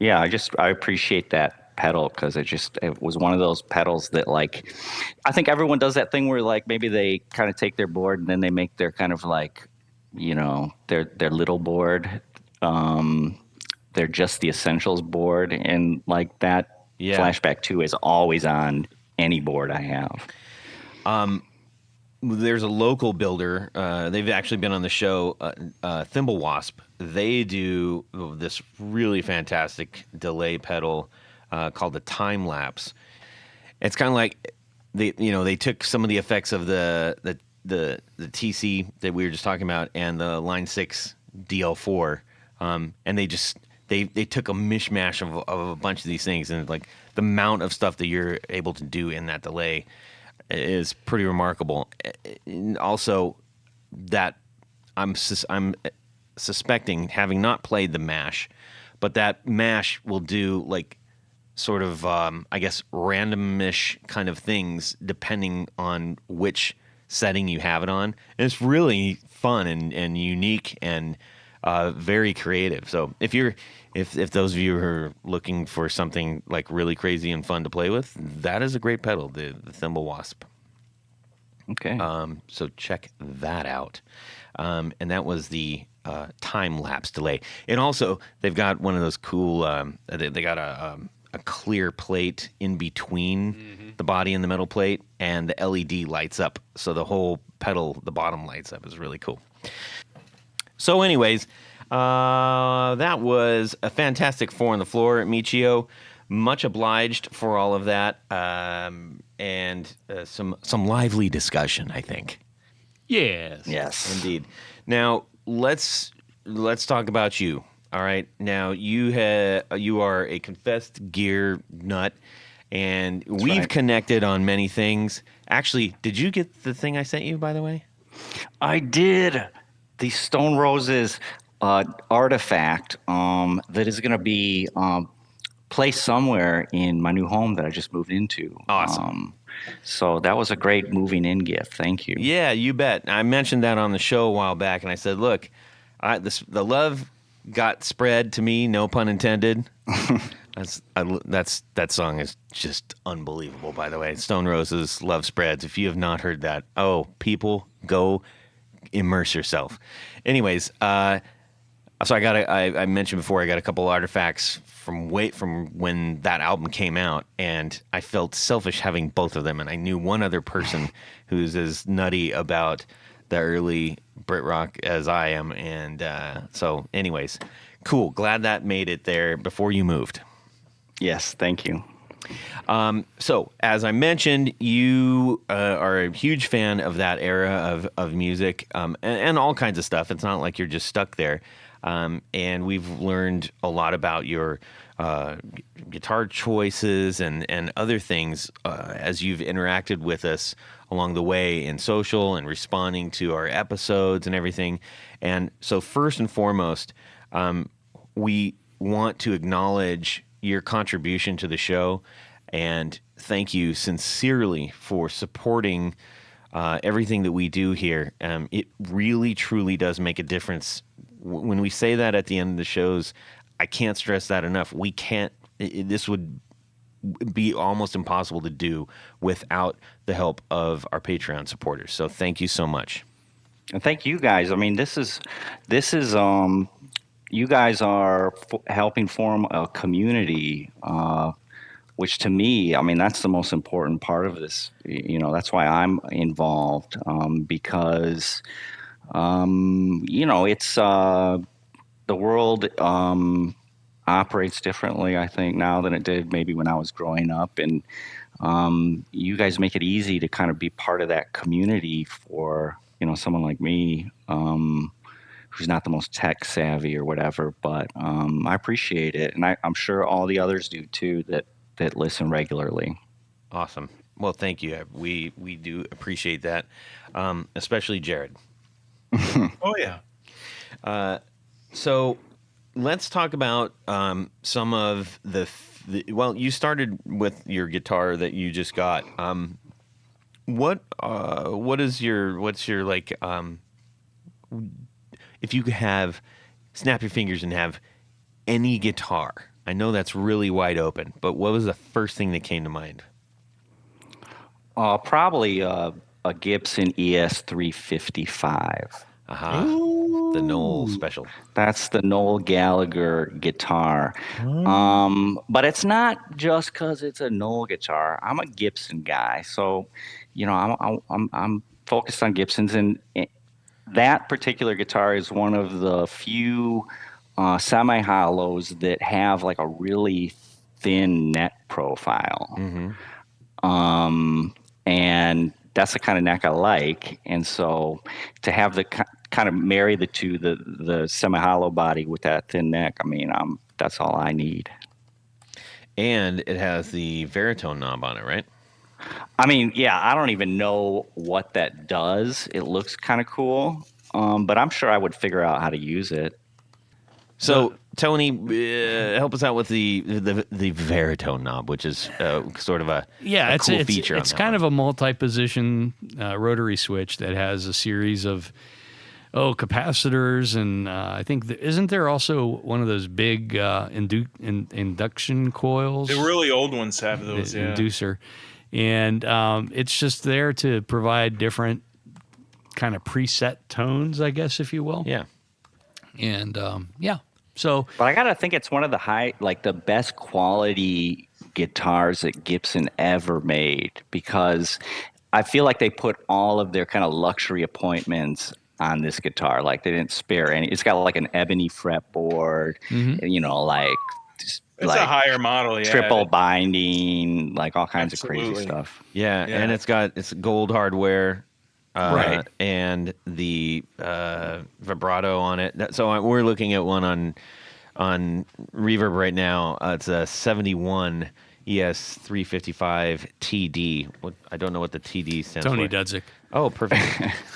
yeah, I appreciate that pedal because it was one of those pedals that, like, I think everyone does that thing where like maybe they kind of take their board and then they make their kind of like their little board, they're just the essentials board, and like that Flashback 2 is always on any board I have. There's a local builder. They've actually been on the show, Thimble Wasp. They do this really fantastic delay pedal called the Time Lapse. It's kind of like they took some of the effects of the TC that we were just talking about and the Line 6 DL4, and they took a mishmash of a bunch of these things, and like the amount of stuff that you're able to do in that delay is pretty remarkable. Also, that I'm suspecting, having not played the mash, but that mash will do like sort of, I guess, randomish kind of things depending on which setting you have it on. And it's really fun and unique and very creative. So if those of you who are looking for something like really crazy and fun to play with, that is a great pedal, the Thimble Wasp. Okay. So check that out. And that was the time lapse delay. And also they've got one of those cool. They got a clear plate in between the body and the metal plate, and the LED lights up. So the whole pedal, the bottom lights up. Is really cool. So anyways, that was a fantastic 4 on the floor, Michio. Much obliged for all of that, and some lively discussion, I think. Yes. Indeed. Now let's talk about you. All right. Now you are a confessed gear nut, and we've connected on many things. Actually, did you get the thing I sent you, by the way? I did. The Stone Roses artifact that is going to be placed somewhere in my new home that I just moved into. Awesome. So that was a great moving in gift. Thank you. Yeah, you bet. I mentioned that on the show a while back, and I said, look, the love got spread to me, no pun intended. That song is just unbelievable, by the way. Stone Roses, Love Spreads. If you have not heard that, people, go immerse yourself. Anyways, so I mentioned before, I got a couple artifacts from when that album came out, and I felt selfish having both of them, and I knew one other person who's as nutty about the early Brit rock as I am, and so anyways, cool. Glad that made it there before you moved. Yes, thank you. So, as I mentioned, you are a huge fan of that era of music and all kinds of stuff. It's not like you're just stuck there. And we've learned a lot about your guitar choices and other things as you've interacted with us along the way in social and responding to our episodes and everything. And so, first and foremost, we want to acknowledge your contribution to the show and thank you sincerely for supporting everything that we do here. It really, truly does make a difference. When we say that at the end of the shows, I can't stress that enough. We can't, this would be almost impossible to do without the help of our Patreon supporters. So thank you so much. And thank you guys. I mean, this is you guys are helping form a community, which to me, I mean, that's the most important part of this. You know, that's why I'm involved, because, you know, it's the world operates differently, I think, now than it did maybe when I was growing up. And you guys make it easy to kind of be part of that community for, you know, someone like me, who's not the most tech savvy or whatever, but I appreciate it. And I'm sure all the others do too that listen regularly. Awesome. Well, thank you. We do appreciate that, especially Jared. Oh, yeah. So let's talk about some of the well, you started with your guitar that you just got. What's your like if you could snap your fingers and have any guitar? I know that's really wide open, but what was the first thing that came to mind? Probably a Gibson ES355. The Noel special. That's the Noel Gallagher guitar. But it's not just because it's a Noel guitar. I'm a Gibson guy, so you know I'm focused on Gibsons, and that particular guitar is one of the few semi-hollows that have like a really thin neck profile. And that's the kind of neck I like. And so to have the kind of marry the two, the semi-hollow body with that thin neck, I mean, that's all I need. And it has the baritone knob on it, right? I mean, yeah, I don't even know what that does. It looks kind of cool, but I'm sure I would figure out how to use it. So, Tony, help us out with the baritone knob, which is sort of a cool feature. It's kind of a multi-position rotary switch that has a series of capacitors, and I think isn't there also one of those big induction coils? The really old ones have those, yeah. Inducer, and it's just there to provide different kind of preset tones, I guess, if you will. Yeah, and yeah. So, but I gotta think it's one of the best quality guitars that Gibson ever made, because I feel like they put all of their kind of luxury appointments on this guitar. Like they didn't spare any. It's got like an ebony fretboard, you know, like it's a higher model, yeah. Triple binding, like all kinds of crazy stuff. Yeah, and it's gold hardware. Right, and the vibrato on it. So we're looking at one on Reverb right now. It's a 71 ES355 TD. I don't know what the TD stands for. Tony Dudzik. Oh, perfect.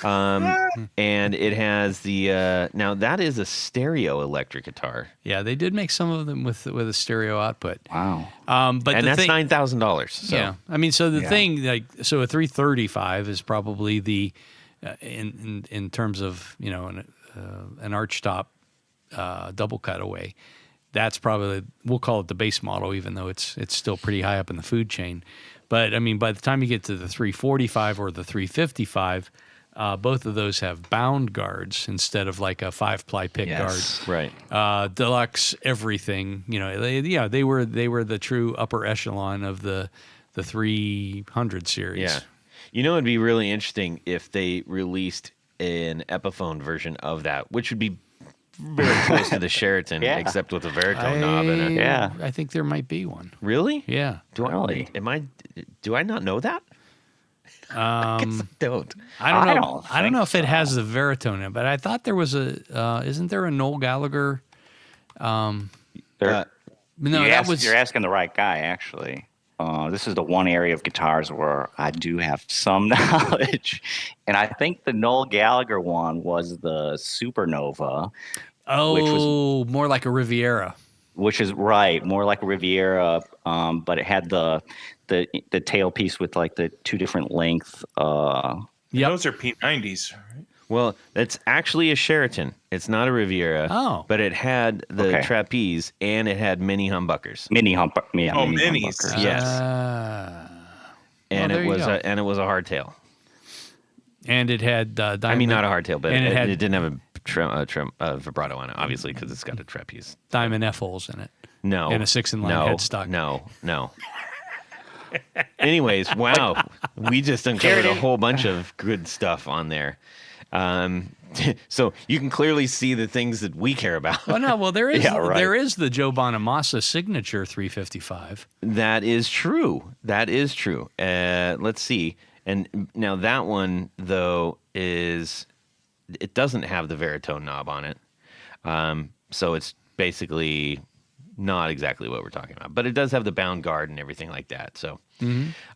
And it has the now that is a stereo electric guitar. Yeah, they did make some of them with a stereo output. Wow. But and that's $9,000. So. Yeah, I mean, so the thing, like, so a 335 is probably the in terms of, you know, an archtop double cutaway. That's probably, we'll call it the base model, even though it's still pretty high up in the food chain. But I mean, by the time you get to the 345 or the 355, both of those have bound guards instead of like a 5-ply pick guard. Right. Deluxe everything. You know, they were the true upper echelon of the 300 series. Yeah. You know, it'd be really interesting if they released an Epiphone version of that, which would be very close to the Sheraton, Yeah. except with a baritone knob in it. Yeah. I think there might be one. Really? Yeah. Really? Do I not know that? I guess I don't. I don't I know. don't I don't think know if it has the baritone in it, but I thought there was a. Isn't there a Noel Gallagher? There- No, you're asking the right guy, actually. This is the one area of guitars where I do have some knowledge. And I think the Noel Gallagher one was the Supernova, Oh, more like a Riviera. which is right, more like a Riviera, but it had the tailpiece with like the two different length. Yep. Those are P90s. Right? Well, it's actually a Sheraton. It's not a Riviera. Oh. But it had the Okay. trapeze and it had mini humbuckers. Mini hump, yeah, Oh, mini minis. humbuckers. Yes. And there it you was go. and it was a hardtail. And it had diamond. I mean, not a hardtail, but and it, it had- it didn't have a vibrato on it, obviously, because it's got a trapeze. diamond F holes in it. No. And a 6-in-line no, headstock. No. Anyways, wow. We just uncovered a whole bunch of good stuff on there. So you can clearly see the things that we care about. Well, no. Well, there is Yeah, right. there is the Joe Bonamassa signature 355. That is true. That is true. Let's see. And now that one, though, it doesn't have the baritone knob on it. So it's basically not exactly what we're talking about. But it does have the bound guard and everything like that. So,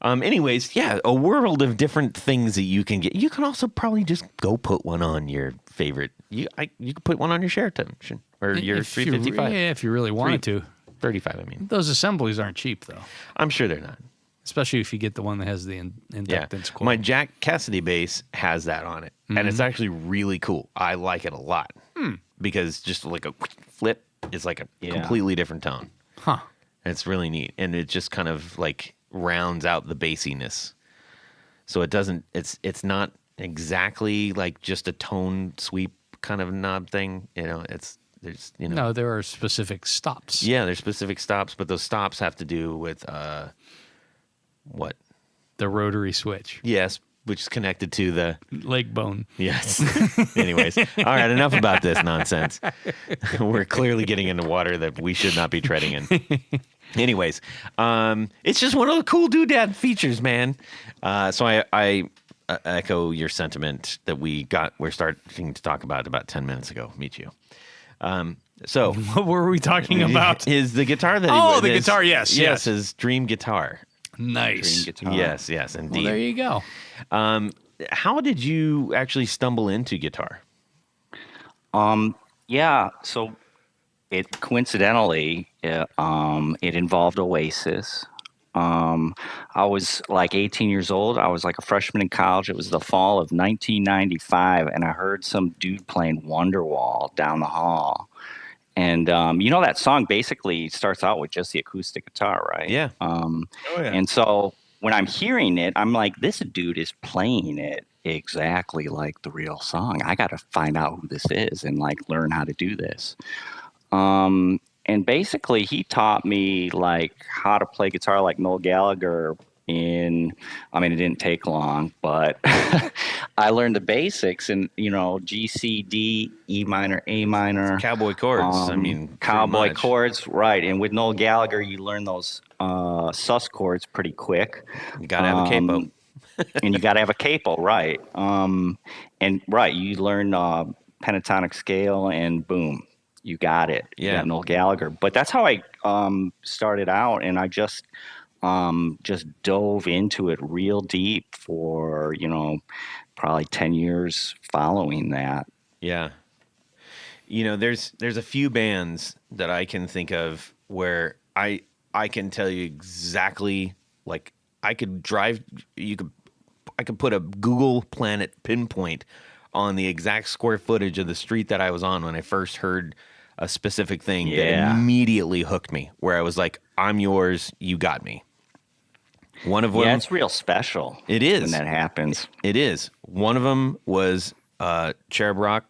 anyways, yeah, a world of different things that you can get. You can also probably just go put one on your favorite. You could put one on your Sheraton or your If you- 355. Yeah, if you really wanted to. 35, I mean. Those assemblies aren't cheap, though. I'm sure they're not. Especially if you get the one that has the Yeah, inductance coil. my Jack Cassidy bass has that on it, and it's actually really cool. I like it a lot because just like a flip is like a completely different tone. Huh. It's really neat, and it just kind of like rounds out the bassiness. So it doesn't. It's not exactly like just a tone sweep kind of knob thing. There's No, there are specific stops. yeah, there's specific stops, but those stops have to do with what? The rotary switch. Yes, which is connected to the Leg bone. yes. Anyways, all right, enough about this nonsense. We're clearly getting into water that we should not be treading in. Anyways, it's just one of the cool doodad features, man. So I echo your sentiment that we're starting to talk about 10 minutes ago, Michio. So What were we talking about? is the guitar that Oh, the guitar, yes. his dream guitar. Nice. Dream guitar. Yes, Well, indeed. there you go. How did you actually stumble into guitar? Yeah, so it coincidentally it involved Oasis. I was like 18 years old. I was like a freshman in college. It was the fall of 1995, and I heard some dude playing Wonderwall down the hall. And that song basically starts out with just the acoustic guitar, right? Yeah. Oh, yeah. And so when I'm hearing it, I'm like, this dude is playing it exactly like the real song. I got to find out who this is and like learn how to do this. And basically he taught me like how to play guitar like Noel Gallagher it didn't take long, but I learned the basics and, G, C, D, E minor, A minor. Cowboy chords. Pretty Cowboy much. chords, right. And with Noel Gallagher, you learn those sus chords pretty quick. You gotta have a capo. And you got to have a capo, right. You learn pentatonic scale and boom, you got it. Yeah. You got Noel Gallagher. But that's how I started out, and I just dove into it real deep for, probably 10 years following that. Yeah. There's a few bands that I can think of where I can tell you exactly, like I could put a Google Planet pinpoint on the exact square footage of the street that I was on when I first heard a specific thing that Yeah. immediately hooked me, where I was like, I'm yours, you got me. One of them, Yeah, it's real special. It is. when that happens. It is. One of them was Cherub Rock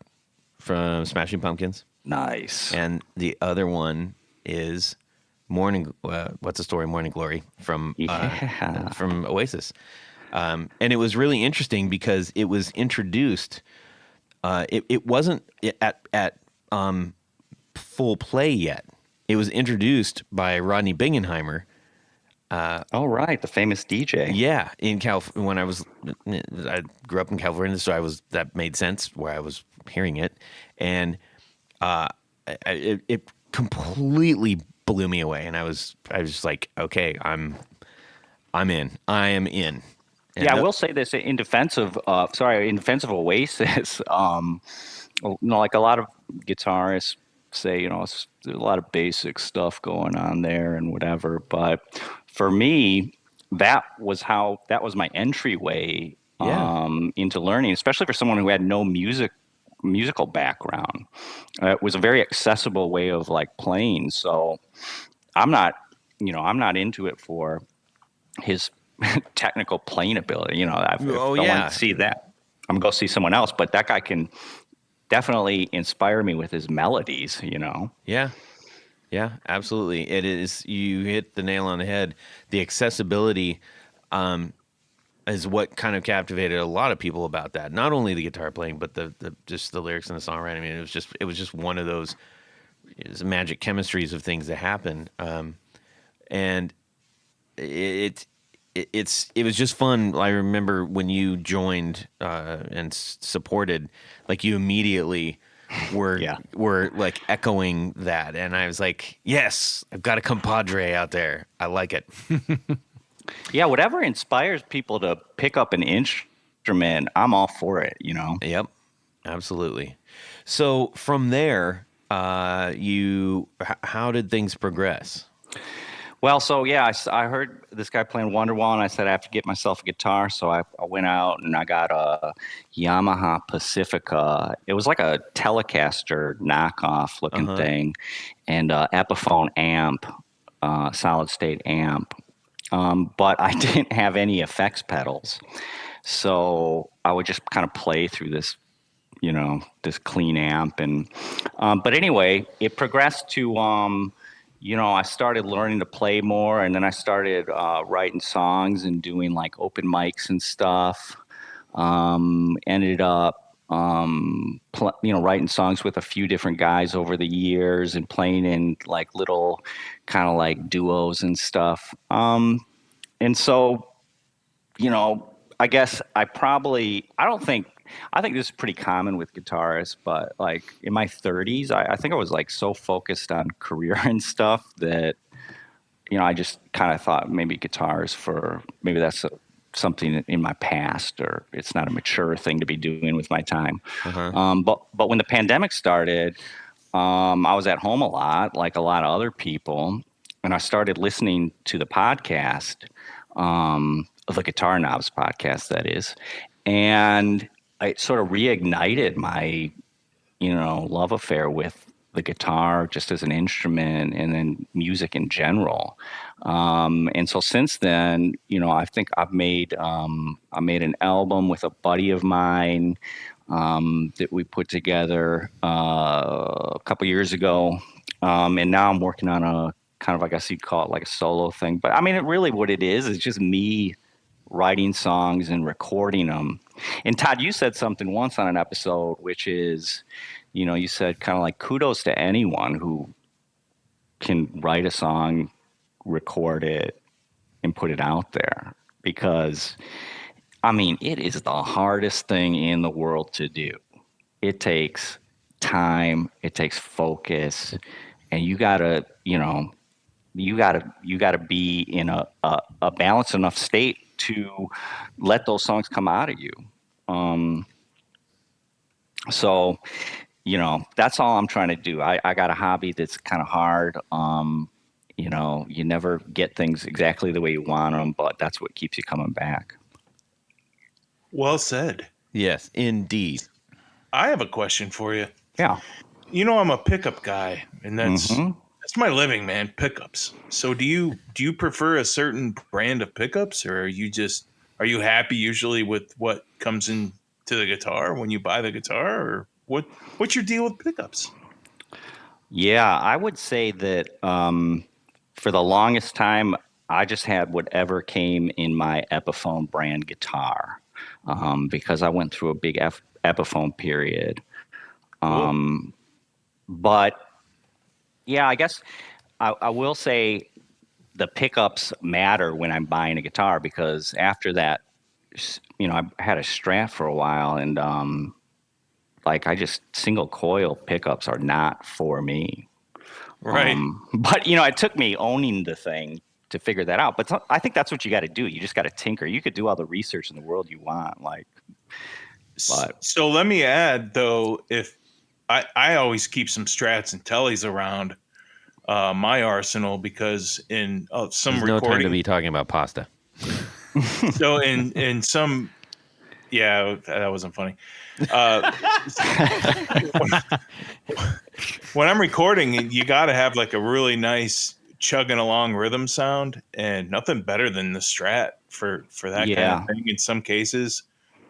from Smashing Pumpkins. Nice. And the other one is What's the Story? Morning Glory from Oasis. And it was really interesting because it was introduced. It wasn't at full play yet. It was introduced by Rodney Bingenheimer. Oh, right, the famous DJ. Yeah, in when I grew up in California, so that made sense where I was hearing it, and it completely blew me away, and I was just like, okay, I'm in. I am in. And Yeah, I will say this in defense of Oasis. Like a lot of guitarists say, there's a lot of basic stuff going on there and whatever. But for me, that was my entryway into learning, especially for someone who had no musical background. It was a very accessible way of like playing. So I'm not into it for his technical playing ability. If I want to see that, I'm going to go see someone else. But that guy can definitely inspire me with his melodies. Yeah, absolutely. It is. You hit the nail on the head. The accessibility is what kind of captivated a lot of people about that. Not only the guitar playing, but the just the lyrics and the songwriting. I mean, it was just one of those magic chemistries of things that happen. And it was just fun. I remember when you joined and supported, like you immediately were like echoing that, and I was like, yes, I've got a compadre out there. I like it. Yeah, whatever inspires people to pick up an instrument, I'm all for it. Yep, absolutely. So from there, how did things progress? Well, so yeah, I heard this guy playing Wonderwall, and I said I have to get myself a guitar. So I went out and I got a Yamaha Pacifica. It was like a Telecaster knockoff looking thing, and Epiphone amp, solid state amp. But I didn't have any effects pedals, so I would just kind of play through this, this clean amp. And but anyway, it progressed to I started learning to play more, and then I started writing songs and doing like open mics and stuff. Ended up, writing songs with a few different guys over the years and playing in like little kind of like duos and stuff. And so, I guess I think this is pretty common with guitarists, but like in my 30s, I think I was like so focused on career and stuff that, I just kind of thought maybe maybe that's something in my past, or it's not a mature thing to be doing with my time. But when the pandemic started, I was at home a lot, like a lot of other people, and I started listening to the podcast, the Guitar Knobs podcast, that is, and it sort of reignited my, love affair with the guitar just as an instrument, and then music in general. And so since then, I think I made an album with a buddy of mine that we put together a couple years ago, and now I'm working on a kind of, I guess you'd call it like a solo thing. But I mean, what it is just me writing songs and recording them. And Todd, you said something once on an episode, which is, you said kind of like kudos to anyone who can write a song, record it, and put it out there. Because, I mean, it is the hardest thing in the world to do. It takes time, it takes focus, and you gotta be in a balanced enough state to let those songs come out of you. So, that's all I'm trying to do. I got a hobby that's kind of hard. You never get things exactly the way you want them, but that's what keeps you coming back. Well said. Yes, indeed. I have a question for you. Yeah. I'm a pickup guy, and that's my living, man. Pickups. So do you prefer a certain brand of pickups, or are you happy usually with what comes into the guitar when you buy the guitar, or what's your deal with pickups? Yeah, I would say that for the longest time, I just had whatever came in my Epiphone brand guitar, because I went through a big Epiphone period. Cool. But yeah, I guess I will say the pickups matter when I'm buying a guitar, because after that, I had a Strat for a while, and like, I just single coil pickups are not for me. Right. But it took me owning the thing to figure that out. But I think that's what you got to do. You just got to tinker. You could do all the research in the world you want, but So let me add, though, if I always keep some Strats and Tellys around my arsenal, because in some There's no time to recording, be talking about pasta. so in some, yeah, that wasn't funny. When I'm recording, you got to have like a really nice chugging along rhythm sound, and nothing better than the Strat for that kind of thing in some cases.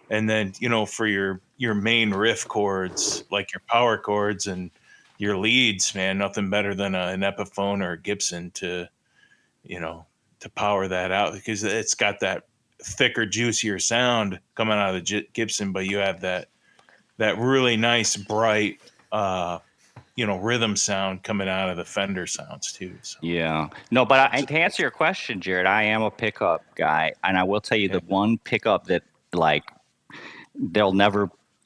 And then, for your main riff chords, like your power chords and your leads, man, nothing better than an Epiphone or a Gibson to power that out, because it's got that thicker, juicier sound coming out of the Gibson, but you have that really nice, bright, rhythm sound coming out of the Fender sounds too. So. Yeah. No, but to answer your question, Jared, I am a pickup guy, and I will tell you the one pickup that, like,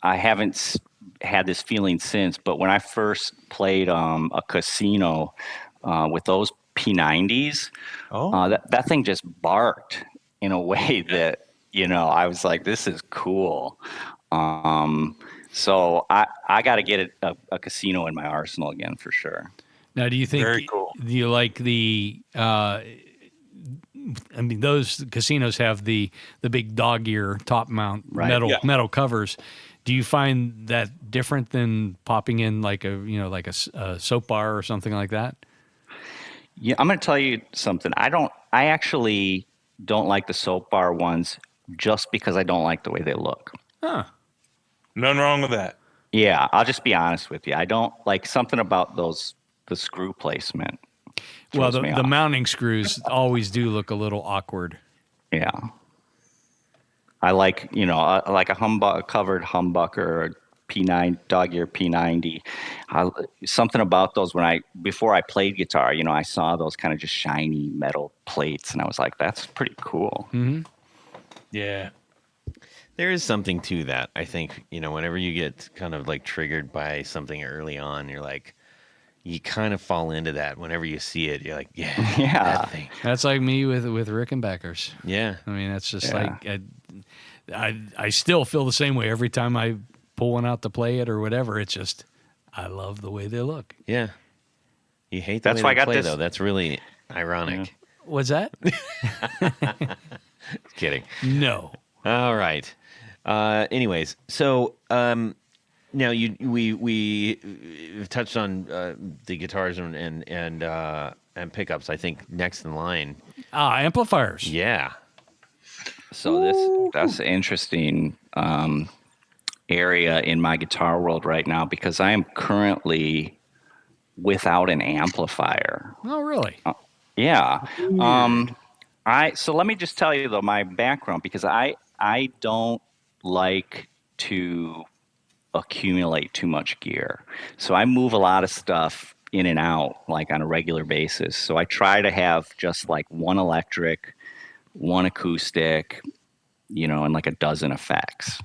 I haven't had this feeling since, but when I first played a casino with those P90s, that thing just barked in a way that, I was like, this is cool. So I got to get a casino in my arsenal again for sure. Now, do you think, Very cool. do you like the, those casinos have the big dog ear top mount metal covers. Do you find that different than popping in like a soap bar or something like that? Yeah, I'm going to tell you something. I actually don't like the soap bar ones, just because I don't like the way they look. Huh. Nothing wrong with that. Yeah, I'll just be honest with you. I don't like something about the screw placement. Well, the mounting screws always do look a little awkward. Yeah. I like, like a covered humbucker or P9 dog ear P90. Something about those before I played guitar, I saw those kind of just shiny metal plates, and I was like, that's pretty cool. Mm-hmm. Yeah. There is something to that. I think, whenever you get kind of like triggered by something early on, you're like, you kind of fall into that. Whenever you see it, you're like, yeah, that thing. That's like me with Rickenbackers. Yeah. I mean, that's just like, I still feel the same way every time I pull one out to play it or whatever. It's just, I love the way they look. Yeah. You hate the way they play, though. That's really ironic. Yeah. What's that? Kidding. No. All right. Anyways, so now we've touched on the guitars and pickups. I think next in line. Amplifiers. Yeah. So that's an interesting area in my guitar world right now, because I am currently without an amplifier. Oh, really? Yeah. So let me just tell you, though, my background, because I don't like to accumulate too much gear. So I move a lot of stuff in and out, like, on a regular basis. So I try to have just like one electric, one acoustic, and like a dozen effects.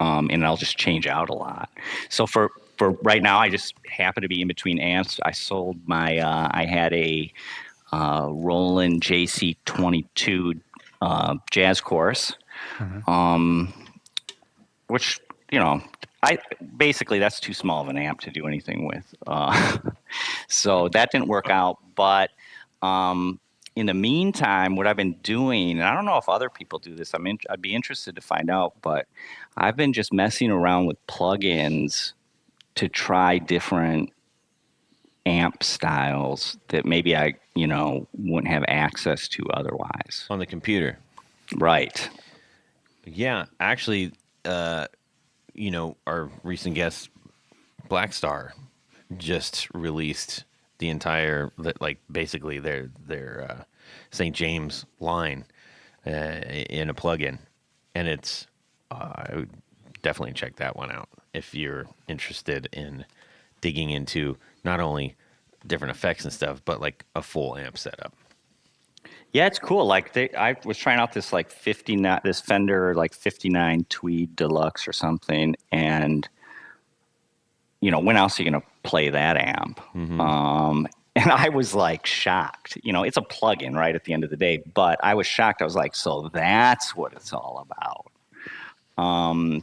And I'll just change out a lot. So for right now, I just happen to be in between amps. I sold I had a Roland JC22 jazz chorus, which, basically that's too small of an amp to do anything with. So that didn't work out. But in the meantime, what I've been doing, and I don't know if other people do this, I'd be interested to find out, but I've been just messing around with plugins to try different amp styles that maybe I, wouldn't have access to otherwise. On the computer. Right. Yeah. Actually, our recent guest, Black Star, just released the entire, basically their St. James line in a plugin, and it's I would definitely check that one out if you're interested in digging into not only different effects and stuff, but like a full amp setup. Yeah, it's cool. Like I was trying out this like 59, this Fender like 59 Tweed Deluxe or something, and when else are you gonna play that amp? And I was like shocked. It's a plug-in, right? At the end of the day, but I was shocked. I was like, so that's what it's all about.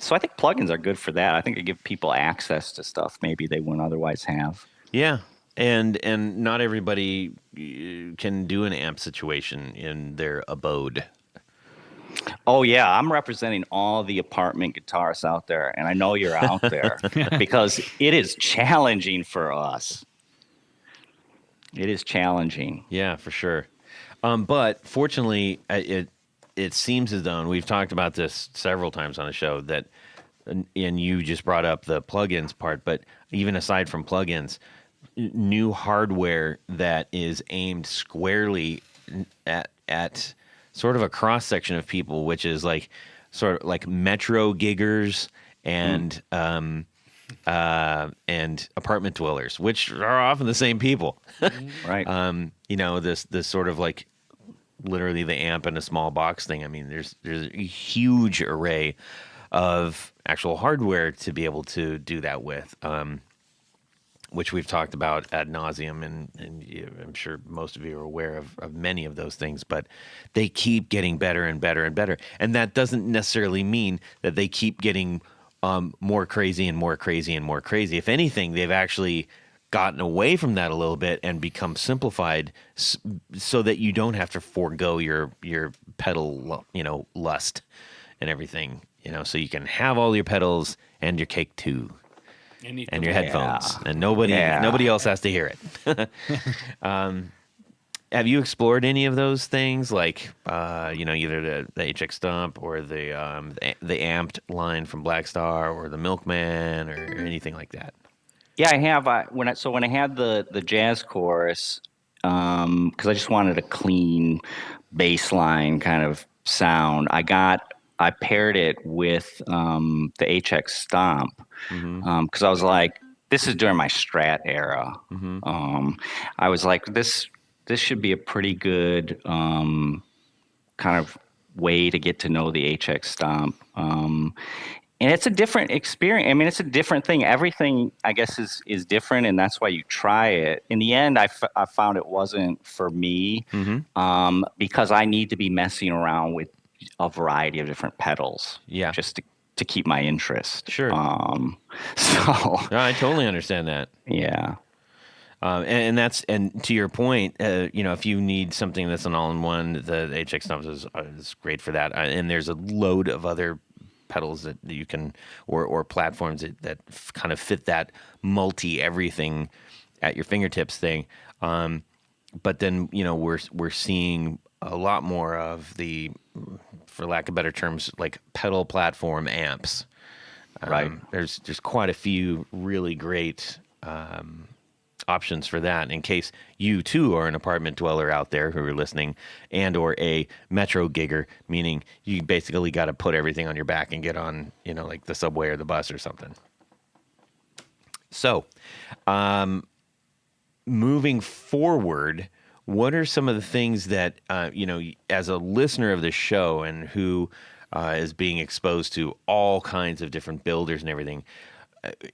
So I think plugins are good for that. I think they give people access to stuff maybe they wouldn't otherwise have. Yeah. And not everybody can do an amp situation in their abode. Oh yeah, I'm representing all the apartment guitarists out there, and I know you're out there because it is challenging for us. It is challenging. Yeah, for sure. But fortunately, it seems as though, and we've talked about this several times on the show, that, and you just brought up the plugins part, but even aside from plugins, new hardware that is aimed squarely at sort of a cross section of people, which is like sort of like metro giggers and apartment dwellers, which are often the same people. Right. This sort of like literally the amp in a small box thing. I mean, there's a huge array of actual hardware to be able to do that with. Which we've talked about ad nauseum, and I'm sure most of you are aware of many of those things, but they keep getting better and better and better. And that doesn't necessarily mean that they keep getting more crazy and more crazy and more crazy. If anything, they've actually gotten away from that a little bit and become simplified so that you don't have to forego your pedal, lust and everything, so you can have all your pedals and your cake too. And your headphones, and nobody else has to hear it. Have you explored any of those things, like either the HX Stump or the amped line from Black Star or the Milkman or anything like that? Yeah, I have. When I had the jazz chorus, because I just wanted a clean bass line kind of sound, I paired it with the HX Stomp. Because I was like, this is during my Strat era. I was like, this should be a pretty good kind of way to get to know the HX Stomp. And it's a different experience. I mean, it's a different thing. Everything, I guess, is different, and that's why you try it. In the end, I found it wasn't for me because I need to be messing around with a variety of different pedals. Yeah. Just to keep my interest. Sure. No, I totally understand that. Yeah. And to your point, if you need something that's an all-in-one, the HX Stump is great for that. And there's a load of other pedals that you can, or platforms that kind of fit that multi-everything at your fingertips thing. But then, we're seeing a lot more of the, for lack of better terms, like pedal platform amps. Right. There's quite a few really great options for that. In case you too are an apartment dweller out there who are listening, and or a metro gigger, meaning you basically got to put everything on your back and get on, like the subway or the bus or something. So, moving forward, what are some of the things that, as a listener of the show and who is being exposed to all kinds of different builders and everything,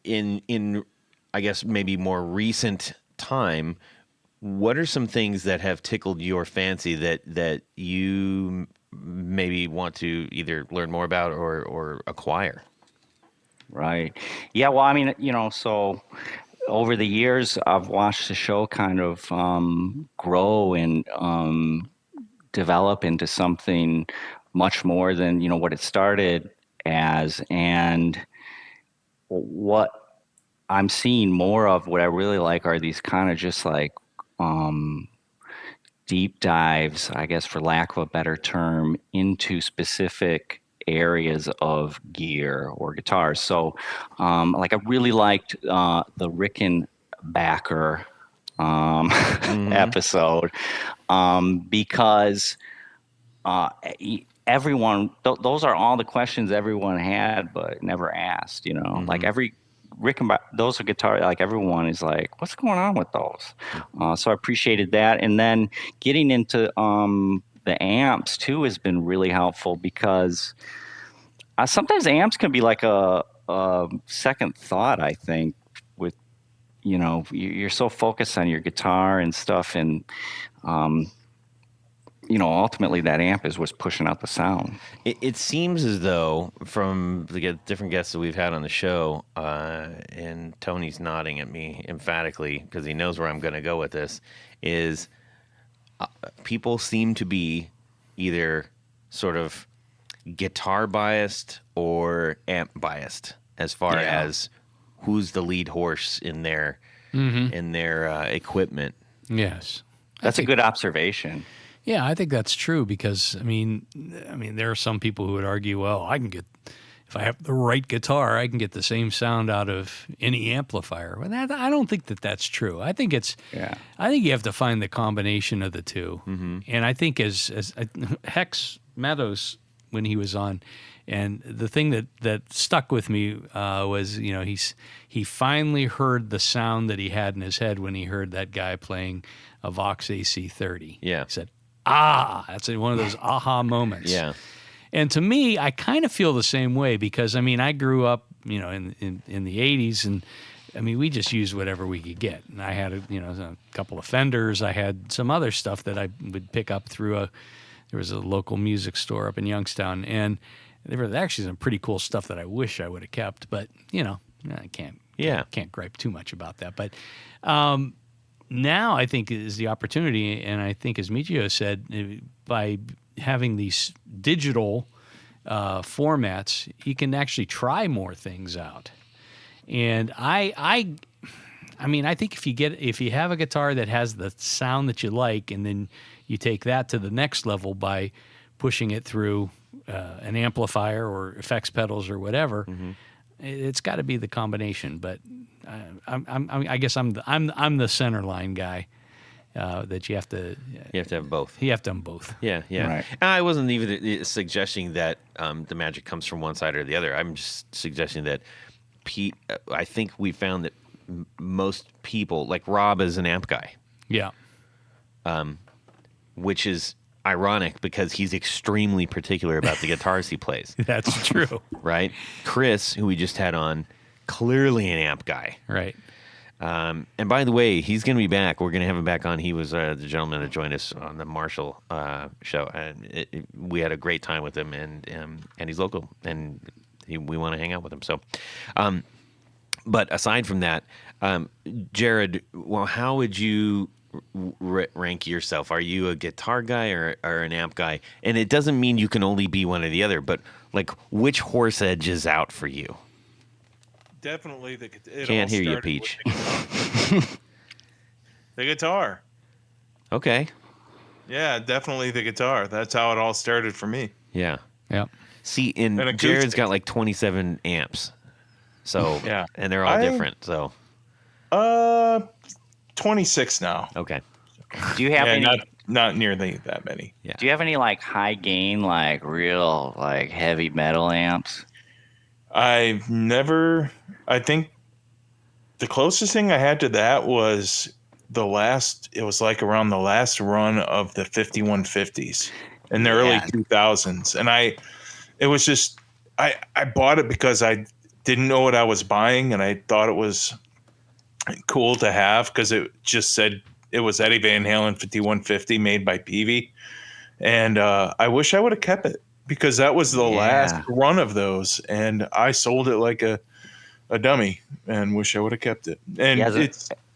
in I guess maybe more recent time, what are some things that have tickled your fancy that you maybe want to either learn more about or acquire? Right. Yeah, well, I mean, so over the years, I've watched the show kind of grow and develop into something much more than, what it started as. And what I'm seeing more of, what I really like, are these kind of just like deep dives, I guess, for lack of a better term, into specific areas of gear or guitars. So, like, I really liked the Rickenbacker episode because everyone, those are all the questions everyone had but never asked. Like, every those are guitar, like everyone is like, what's going on with those? So I appreciated that. And then getting into the amps too has been really helpful because sometimes amps can be like a second thought, I think, with, you're so focused on your guitar and stuff. And, ultimately that amp is what's pushing out the sound. It seems as though from the different guests that we've had on the show, and Tony's nodding at me emphatically because he knows where I'm going to go with this, is people seem to be either sort of guitar biased or amp biased as far as who's the lead horse in their equipment. Yes. That's a good observation. Yeah, I think that's true because I mean, there are some people who would argue, well, if I have the right guitar, I can get the same sound out of any amplifier. But I don't think that's true. I think I think you have to find the combination of the two. Mm-hmm. And I think as Hex Meadows, when he was on, and the thing that stuck with me was, he finally heard the sound that he had in his head when he heard that guy playing a Vox AC30. Yeah. He said, that's one of those aha moments. Yeah. And to me, I kind of feel the same way because, I grew up, in the 80s, and, we just used whatever we could get. And I had, a couple of Fenders. I had some other stuff that I would pick up through there was a local music store up in Youngstown, and there was actually some pretty cool stuff that I wish I would have kept, but, I can't gripe too much about that. But now I think is the opportunity, and I think as Michio said, by having these digital formats, you can actually try more things out. And I think if you have a guitar that has the sound that you like, and then you take that to the next level by pushing it through an amplifier or effects pedals or whatever, it's got to be the combination. But I guess I'm the center line guy. That you have to have both. You have to have both. Yeah. Right. I wasn't even suggesting that the magic comes from one side or the other. I'm just suggesting that I think we found that most people, like Rob, is an amp guy. Yeah. Which is ironic because he's extremely particular about the guitars he plays. That's true. Right? Chris, who we just had on, clearly an amp guy. Right. And by the way, he's going to be back. We're going to have him back on. He was the gentleman that joined us on the Marshall show, and we had a great time with him. And he's local, and we want to hang out with him. So, but aside from that, Jared, well, how would you rank yourself? Are you a guitar guy or an amp guy? And it doesn't mean you can only be one or the other, but like, which horse edge is out for you? Definitely Can't hear you, Peach. The guitar. Okay. Yeah, definitely the guitar. That's how it all started for me. Yeah. Yeah. See, and Jared's got like 27 amps. So, yeah. And they're all different. So, 26 now. Okay. Do you have any? Not nearly that many. Yeah. Do you have any like high gain, like real like heavy metal amps? I think the closest thing I had to that was it was like around the last run of the 5150s in the early 2000s. And I bought it because I didn't know what I was buying, and I thought it was cool to have because it just said it was Eddie Van Halen 5150 made by Peavey. And I wish I would have kept it, because that was the last run of those, and I sold it like a dummy, and wish I would have kept it. And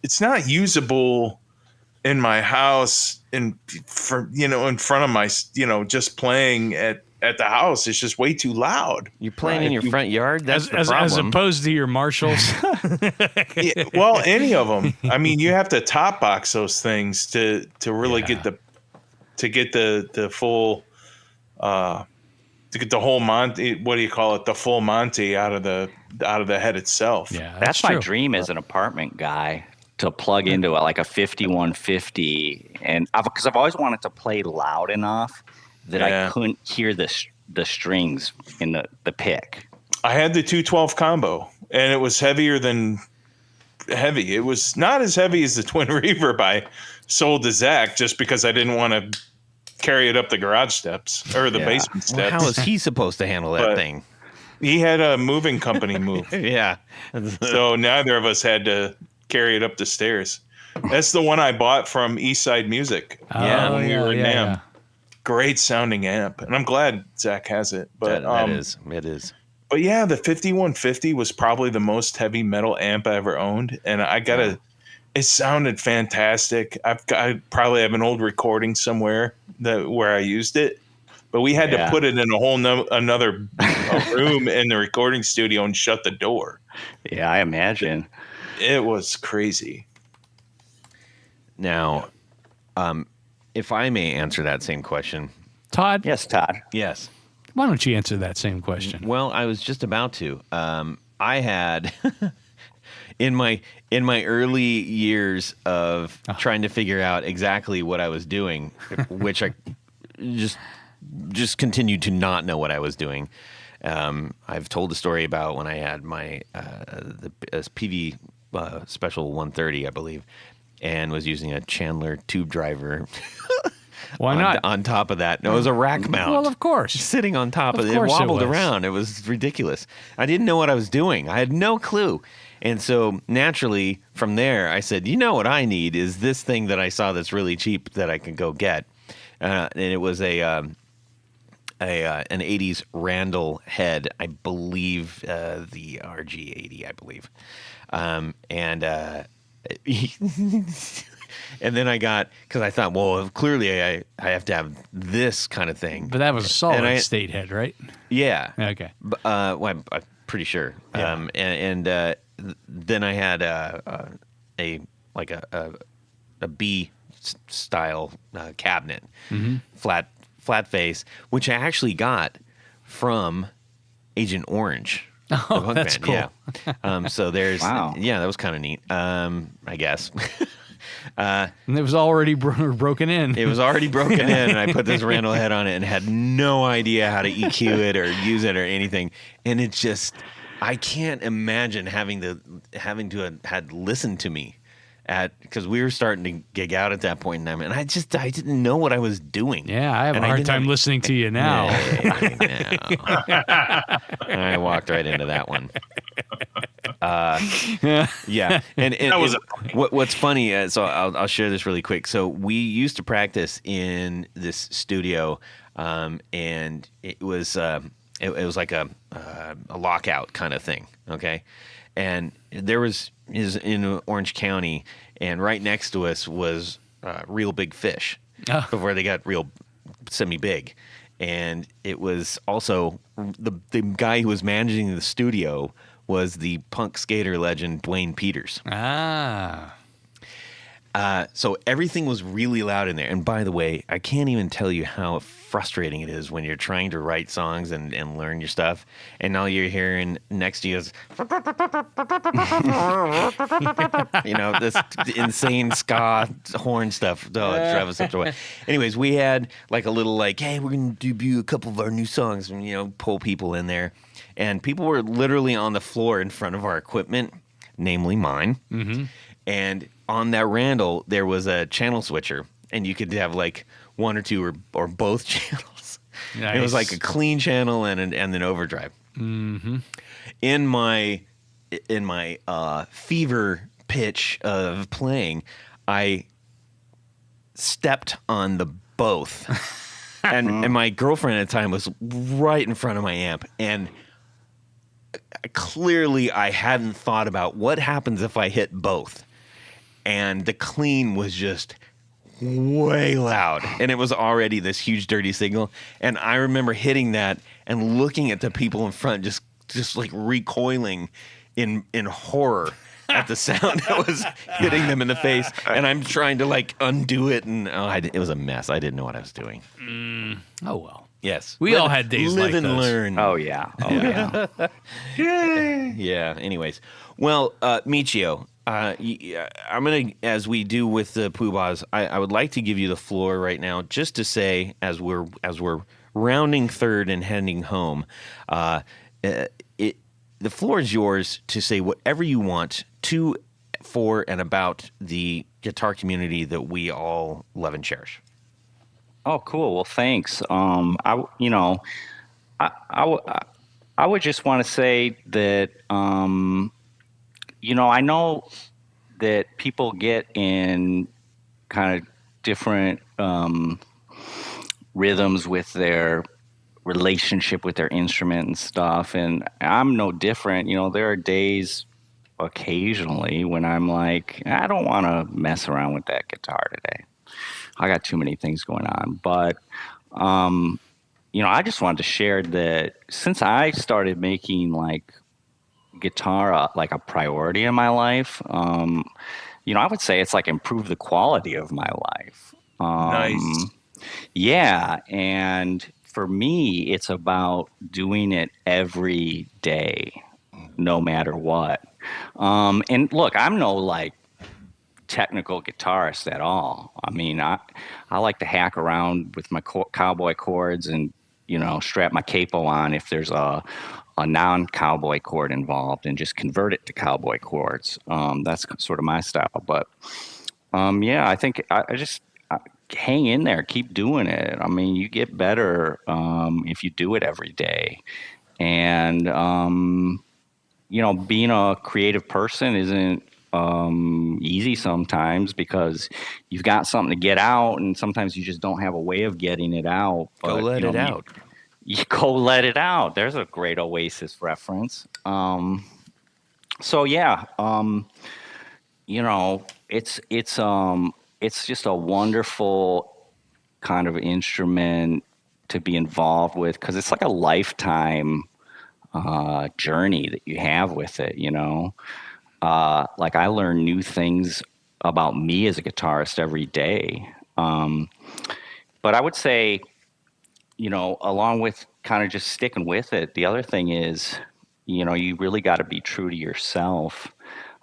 it's not usable in my house in front of my, just playing at the house. It's just way too loud. You're playing in your front yard? That's the problem. As opposed to your Marshalls. Yeah, well, any of them. I mean, you have to top box those things to really get the full to get the whole Monty, what do you call it? The full Monty out of the head itself. Yeah, that's my dream as an apartment guy, to plug into like a 5150, and because I've always wanted to play loud enough that I couldn't hear the strings in the pick. I had the 212 combo, and it was heavier than heavy. It was not as heavy as the twin reverb I sold to Zach, just because I didn't want to carry it up the garage steps or the basement Well, steps. how is he supposed to handle that But- thing? He had a moving company move. Yeah. So neither of us had to carry it up the stairs. That's the one I bought from Eastside Music. When we were in NAMM. Great sounding amp, and I'm glad Zach has it. But it is. But yeah, the 5150 was probably the most heavy metal amp I ever owned, and it sounded fantastic. I probably have an old recording somewhere where I used it, but we had to put it in a whole another room in the recording studio and shut the door. Yeah, I imagine. It was crazy. Now, if I may answer that same question. Todd? Yes, Todd. Yes. Why don't you answer that same question? Well, I was just about to. I had in my early years of trying to figure out exactly what I was doing, which I just continued to not know what I was doing. I've told a story about when I had my the PV Special 130, I believe, and was using a Chandler tube driver. Why not? On top of that. No, it was a rack mount. Well, of course. Sitting on top of it. It course it wobbled was. around. It was ridiculous. I didn't know what I was doing. I had no clue. And so naturally from there, I said, you know what I need is this thing that I saw that's really cheap that I can go get. And it was an 80s Randall head, I believe, the RG80, I believe. And then I got, because I thought, well, clearly I have to have this kind of thing. But that was a solid state head, right? Yeah. Okay. Well, I'm pretty sure. Yeah. Then I had a B style cabinet, flat face, which I actually got from Agent Orange. Oh, that's cool. Yeah. So there's, Wow. yeah, that was kind of neat. I guess. And it was already broken in. It was already broken in, and I put this Randall head on it and had no idea how to EQ it or use it or anything. And it just, I can't imagine having to have had listened to me because we were starting to gig out at that point in time, and I didn't know what I was doing. Yeah, I have a hard time listening to you now. I walked right into that one. Yeah, and That was what's funny. So I'll share this really quick. So we used to practice in this studio, and it was like a lockout kind of thing. Okay, and is in Orange County, and right next to us was Real Big Fish, before they got real semi-big. And it was also the guy who was managing the studio was the punk skater legend Dwayne Peters. So everything was really loud in there. And by the way, I can't even tell you how frustrating it is when you're trying to write songs and learn your stuff, and all you're hearing next to you is, this insane ska horn stuff. Oh, it drives us up the way. Anyways, we had like a little hey, we're going to debut a couple of our new songs and, pull people in there. And people were literally on the floor in front of our equipment, namely mine. Mm-hmm. And on that Randall, there was a channel switcher, and you could have like one or two or both channels. Nice. It was like a clean channel and an overdrive. Mm-hmm. In my fever pitch of playing, I stepped on the both, and my girlfriend at the time was right in front of my amp, and clearly I hadn't thought about what happens if I hit both. And the clean was just way loud, and it was already this huge dirty signal. And I remember hitting that and looking at the people in front, just like recoiling in horror at the sound that was hitting them in the face. And I'm trying to undo it, and it was a mess. I didn't know what I was doing. Oh well. Yes, we all had days like live and those. learn. Oh yeah. Yeah. Anyways, well, Michio. I'm gonna, as we do with the Poohbahs, I would like to give you the floor right now, just to say, as we're rounding third and heading home, the floor is yours to say whatever you want to, for, and about the guitar community that we all love and cherish. Oh, cool. Well, thanks. I would just want to say that, I know that people get in kind of different rhythms with their relationship with their instrument and stuff. And I'm no different. There are days occasionally when I'm like, I don't want to mess around with that guitar today. I got too many things going on. But, I just wanted to share that since I started making like guitar like a priority in my life, I would say it's like improved the quality of my life. Nice. Yeah. And for me, it's about doing it every day, no matter what. And look, I'm no like technical guitarist at all. I mean, I like to hack around with my cowboy chords and, strap my capo on if there's a non-cowboy chord involved and just convert it to cowboy chords. That's sort of my style. But yeah, I think I just hang in there, keep doing it. I mean, you get better if you do it every day. And, being a creative person isn't easy sometimes because you've got something to get out and sometimes you just don't have a way of getting it out. But, Go let it out. You go let it out. There's a great Oasis reference. So yeah, it's just a wonderful kind of instrument to be involved with because it's like a lifetime journey that you have with it. Like I learn new things about me as a guitarist every day. But I would say, along with kind of just sticking with it, the other thing is, you really got to be true to yourself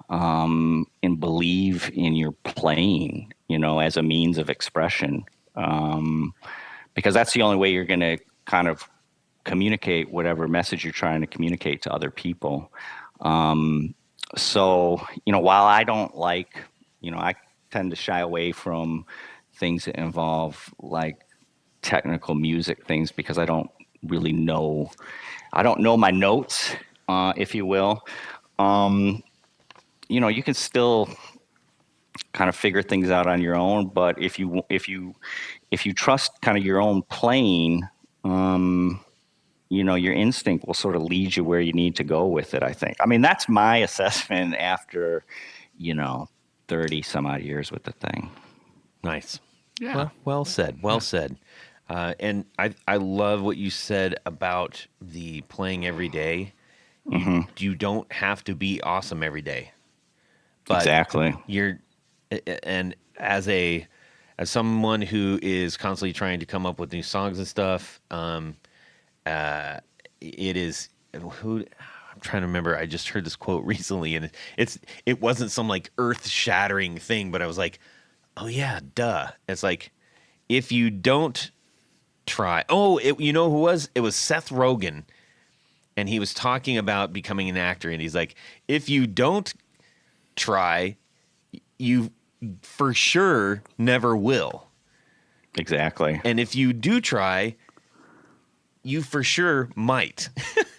and believe in your playing, as a means of expression. Because that's the only way you're going to kind of communicate whatever message you're trying to communicate to other people. So, while I don't like, I tend to shy away from things that involve like technical music things because I don't really know. I don't know my notes, if you will. You can still kind of figure things out on your own, but if you trust kind of your own playing, your instinct will sort of lead you where you need to go with it, I think. I mean, that's my assessment after, 30 some odd years with the thing. Nice. Yeah. Well said. Well said. And I love what you said about the playing every day. You don't have to be awesome every day. But exactly. And as someone who is constantly trying to come up with new songs and stuff, it is who I'm trying to remember. I just heard this quote recently, and it wasn't some like earth-shattering thing, but I was like, oh yeah, duh. It's like if you don't try. Oh, you know who was? It was Seth Rogen, and he was talking about becoming an actor, and he's like, if you don't try, you for sure never will. Exactly. And if you do try, you for sure might.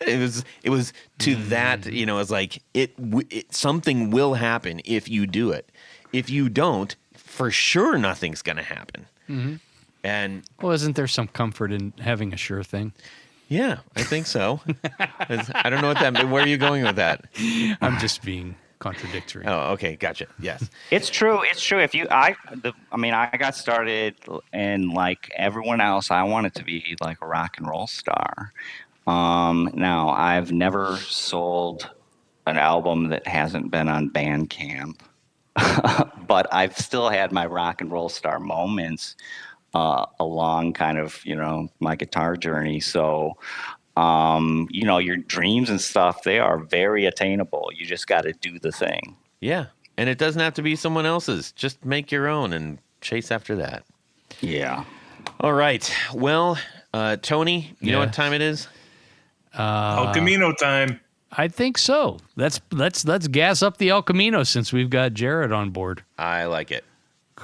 it was to that, it's like it something will happen if you do it. If you don't, for sure nothing's going to happen. Mm-hmm. And well, isn't there some comfort in having a sure thing? Yeah, I think so. I don't know what that. Where are you going with that? I'm just being contradictory. Oh, okay, gotcha. Yes, it's true. It's true. I got started, and like everyone else, I wanted to be like a rock and roll star. Now I've never sold an album that hasn't been on Bandcamp, but I've still had my rock and roll star moments along kind of my guitar journey. So. Your dreams and stuff, they are very attainable. You just got to do the thing. Yeah. And it doesn't have to be someone else's. Just make your own and chase after that. Yeah. All right. Well, Tony, you know what time it is? El Camino time. I think so. Let's gas up the El Camino since we've got Jared on board. I like it.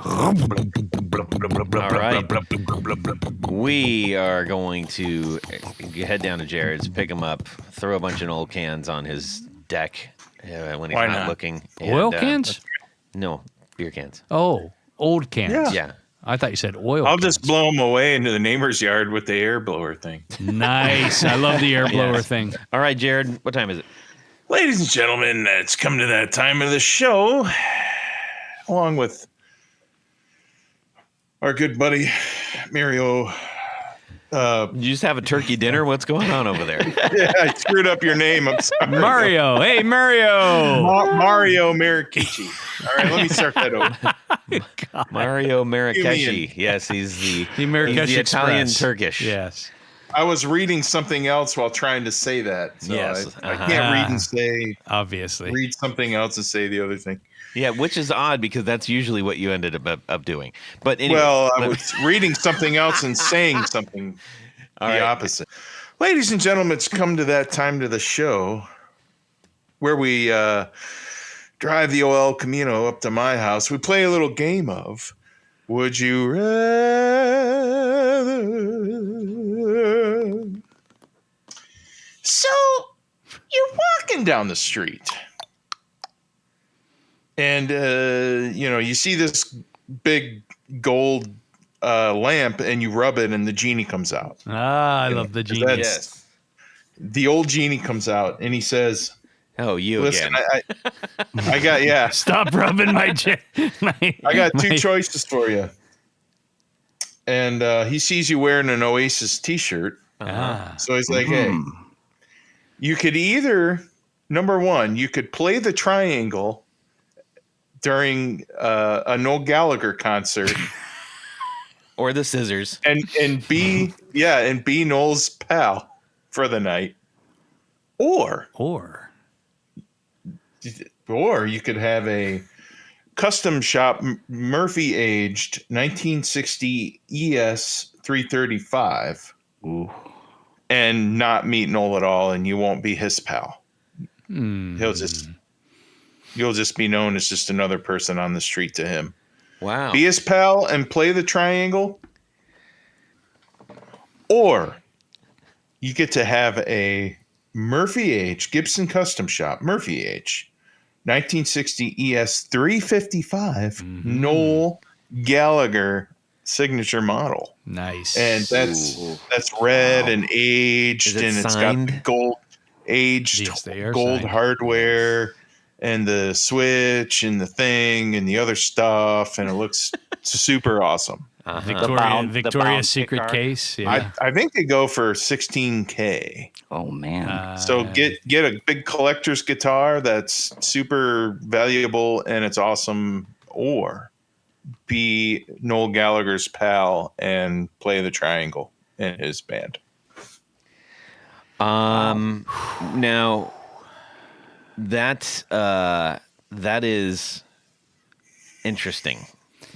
All right. We are going to head down to Jared's, pick him up, throw a bunch of old cans on his deck when he's Why not not? looking. Oil cans? No, beer cans. Oh, old cans. Yeah. I thought you said oil. I'll cans. just blow them away into the neighbor's yard with the air blower thing. Nice. I love the air blower thing. All right, Jared, what time is it? Ladies and gentlemen, it's come to that time of the show, along with our good buddy Mario. You just have a turkey dinner? What's going on over there? Yeah, I screwed up your name. I'm sorry. Mario. Hey, Mario. Mario Murakishi. All right, let me start that over. Mario Murakishi. Ian. Yes, he's the Murakishi Italian Express. Turkish. Yes. I was reading something else while trying to say that. So Yes. I can't read and say, Obviously. read something else and say the other thing. Yeah, which is odd because that's usually what you ended up doing. But anyway, Well, I was reading something else and saying something the opposite. Ladies and gentlemen, it's come to that time to the show where we drive the OL Camino up to my house. We play a little game of Would You Rather? So you're walking down the street. And, you see this big gold lamp and you rub it and the genie comes out. I love the genie. That's- yes. The old genie comes out and he says, Oh, you listen, again. I got, yeah, Stop rubbing my I got two choices for you. And he sees you wearing an Oasis t-shirt. So he's like, hey, you could either, number one, you could play the triangle during a Noel Gallagher concert Or the scissors. and be Noel's pal for the night, or you could have a custom shop Murphy aged 1960 ES 335 and not meet Noel at all, and you won't be his pal. You'll just be known as just another person on the street to him. Wow. Be his pal and play the triangle, or you get to have a Murphy H Gibson Custom Shop Murphy H 1960 ES 355 Noel Gallagher signature model. Nice. And that's red and aged, Is it and it's signed? got the gold aged Yes, they are gold signed. hardware and the switch and the thing and the other stuff, and it looks super awesome. Victoria's bound Secret pick case. Yeah. I think they go for $16K. Oh man. So get a big collector's guitar that's super valuable and it's awesome, or be Noel Gallagher's pal and play the triangle in his band. Now that is interesting.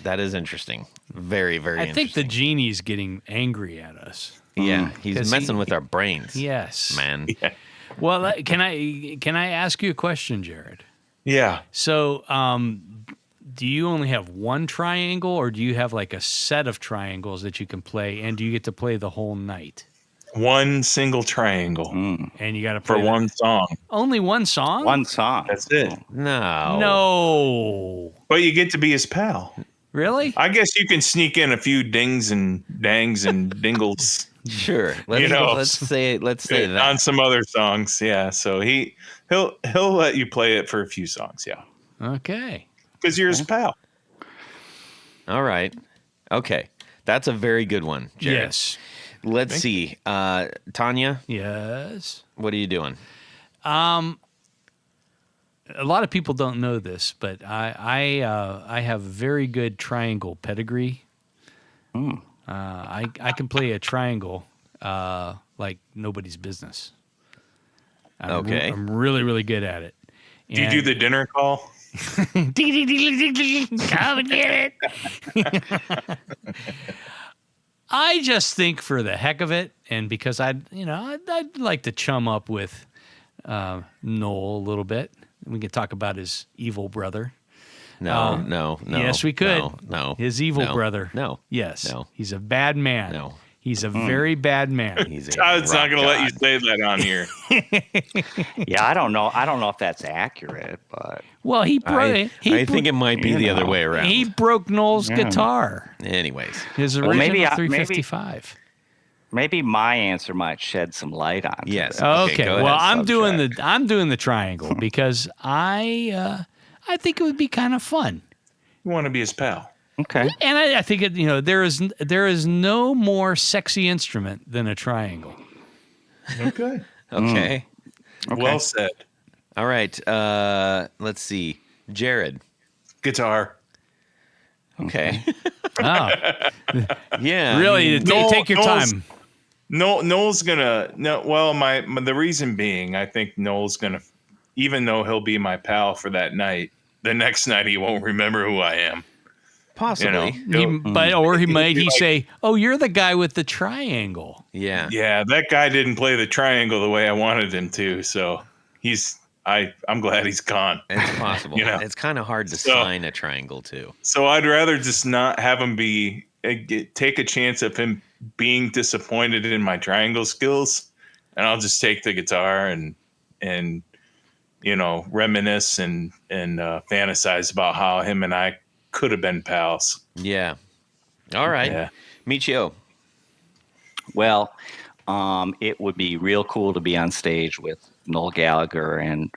That is interesting. Very, very I think the interesting. genie's getting angry at us. Yeah, he's 'Cause messing with our brains. Yes. Man. Well, can I ask you a question, Jared? Yeah. So, do you only have one triangle, or do you have like a set of triangles that you can play, and do you get to play the whole night? One single triangle And you got to for play one song. only one song? One song. That's it. No. No. But you get to be his pal. Really? I guess you can sneak in a few dings and dangs and dingles Sure. Let's say on that. some other songs. Yeah. So he'll let you play it for a few songs. Yeah. Okay. Because you're his pal. All right. Okay. That's a very good one, Jared. Yes. Let's see. Tanya, Yes. what are you doing? A lot of people don't know this, but I have very good triangle pedigree. I can play a triangle like nobody's business. Okay. I'm really, really good at it. Do you do the dinner call? Come and get it. I just think for the heck of it, and because I'd like to chum up with Noel a little bit. We could talk about his evil brother. No. Yes, we could. No. His evil no, brother. No. Yes. No. He's a bad man. No. He's a very bad man. He's a Todd's not rock going to let you god. say that on here. Yeah, I don't know. I don't know if that's accurate, but Well, he I think it might be you the know. other way around. he broke Noel's guitar. Anyways. His Well, original maybe 355. maybe my answer might shed some light on. Yes. this. Okay. go Well, ahead. I'm doing the triangle because I think it would be kind of fun. You want to be his pal. Okay. And I think there is no more sexy instrument than a triangle. Okay. Okay. Well said. All right. Let's see. Jared. Guitar. Okay. Oh, Yeah. really? Take your Noel's- time. Noel's gonna no. Well, the reason being, I think Noel's gonna, even though he'll be my pal for that night, the next night he won't remember who I am. Possibly. You know? He might Like- say, "Oh, you're the guy with the triangle." Yeah. Yeah, that guy didn't play the triangle the way I wanted him to, so I'm glad he's gone. It's possible. You know. It's kind of hard to So- sign a triangle too. So I'd rather just not have him take a chance of him being disappointed in my triangle skills, and I'll just take the guitar and reminisce and fantasize about how him and I could have been pals. Yeah. All right. Yeah. Michio. Well, it would be real cool to be on stage with Noel Gallagher, and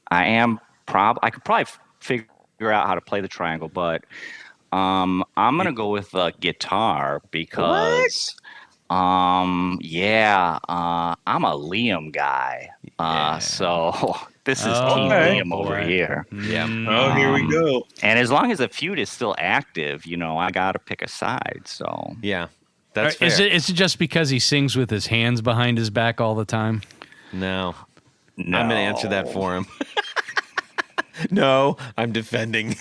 I could probably figure out how to play the triangle, but I'm gonna go with the guitar because, I'm a Liam guy, so this is Team Okay. Liam over here. Yeah. Oh, here we go. And as long as the feud is still active, I got to pick a side. So Yeah. That's fair. Is it just because he sings with his hands behind his back all the time? No. no. I'm going to answer that for him. No, I'm defending.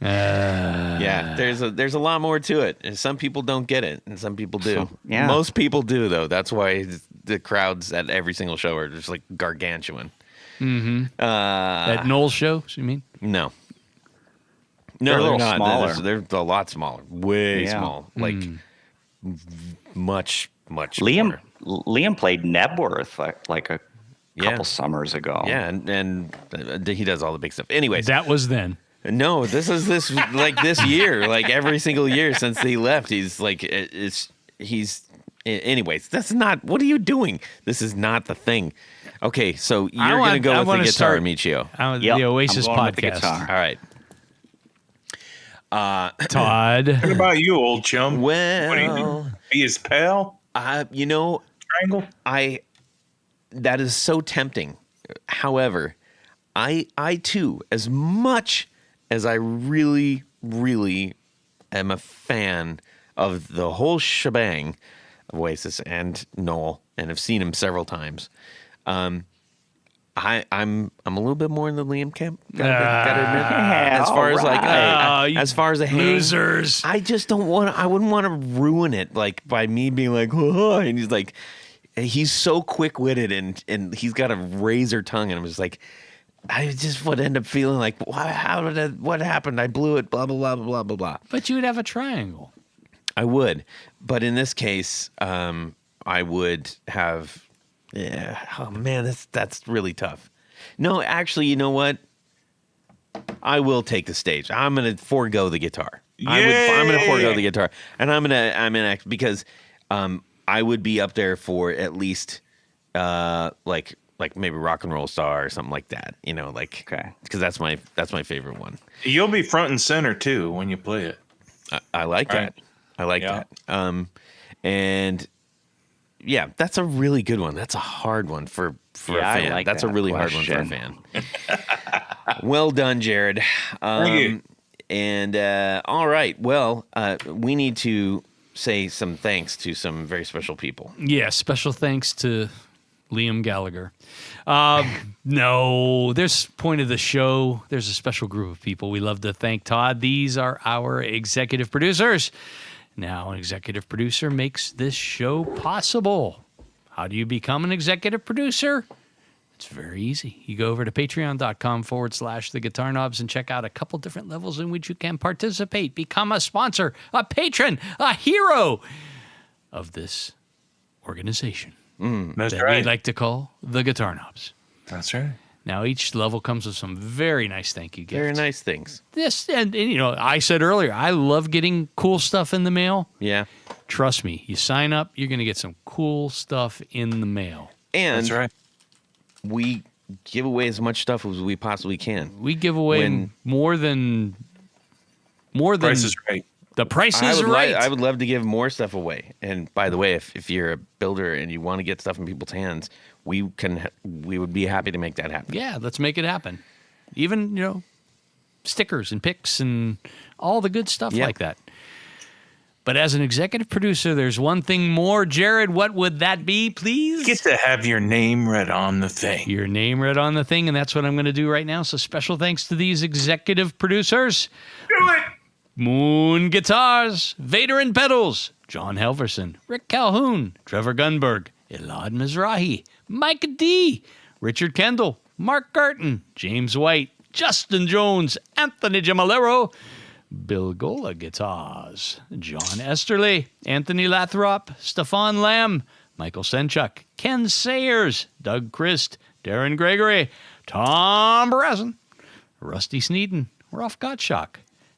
Yeah, there's a lot more to it. And some people don't get it, and some people do. Yeah. Most people do, though. That's why the crowds at every single show are just like gargantuan. At Noel's show, you mean? No. They're a No, little they're not. smaller. They're a lot smaller. Way Yeah. small. Like much Liam smaller. Liam played Nebworth like a Yeah. couple summers ago. Yeah, and he does all the big stuff. Anyways, That was then. no, this year, like every single year since he left, he's like anyways, that's not, what are you doing? This is not the thing. Okay, so you're going to go with the guitar, Michio. Yep, The Oasis I'm going with the podcast. guitar. All right. Todd. What about you, old chum? Well, What do you think? Be his pal? triangle. That is so tempting. However, I too, as much as I really, really am a fan of the whole shebang of Oasis and Noel, and have seen him several times, I'm a little bit more in the Liam camp. Gotta admit. As far as like, as far as a losers. I just don't want. I wouldn't want to ruin it like by me being like, oh, and he's like, he's so quick witted and he's got a razor tongue, and I'm just like, I just would end up feeling like, what happened? I blew it. Blah blah blah blah blah blah. But you would have a triangle. I would, but in this case, I would have. Yeah. Oh man, that's really tough. No, actually, you know what? I will take the stage. I'm gonna forego the guitar. I'm gonna forego the guitar, and I'm gonna because I would be up there for at least like maybe Rock and Roll Star or something like that. Because that's my favorite one. You'll be front and center too when you play it. I like Right. that. I like that. And yeah, that's a really good one. That's a hard one for a fan. I like That's a that really hard one for a question. fan. Well done, Jared. Thank you. And all right. Well, we need to say some thanks to some very special people. Yeah, special thanks to Liam Gallagher. No, there's point of the show. There's a special group of people we love to thank. Todd, these are our executive producers. Now, an executive producer makes this show possible. How do you become an executive producer? It's very easy. You go over to patreon.com/the Guitar Knobs and check out a couple different levels in which you can participate, become a sponsor, a patron, a hero of this organization That's that right. we like to call the Guitar Knobs. That's right. Now, each level comes with some very nice thank you gifts. Very nice things. This, and you know, I said earlier, I love getting cool stuff in the mail. Yeah. Trust me, you sign up, you're going to get some cool stuff in the mail. And That's right. we give away as much stuff as we possibly can. We give away When- more than Price is right. the price I is would right. I would love to give more stuff away. And by the way, if you're a builder and you want to get stuff in people's hands, we would be happy to make that happen. Yeah, let's make it happen. Even, you know, stickers and pics and all the good stuff Yeah. like that. But as an executive producer, there's one thing more. Jared, what would that be, please? You get to have your name read on the thing. Your name read on the thing, and that's what I'm going to do right now. So special thanks to these executive producers. Do it. Moon Guitars, Vader and Pedals, John Helverson, Rick Calhoun, Trevor Gunberg, Elad Mizrahi, Mike D, Richard Kendall, Mark Garton, James White, Justin Jones, Anthony Gemalero, Bill Gola Guitars, John Esterly, Anthony Lathrop, Stefan Lamb, Michael Senchuk, Ken Sayers, Doug Christ, Darren Gregory, Tom Brazen, Rusty Sneeden, Rolf Gottschalk,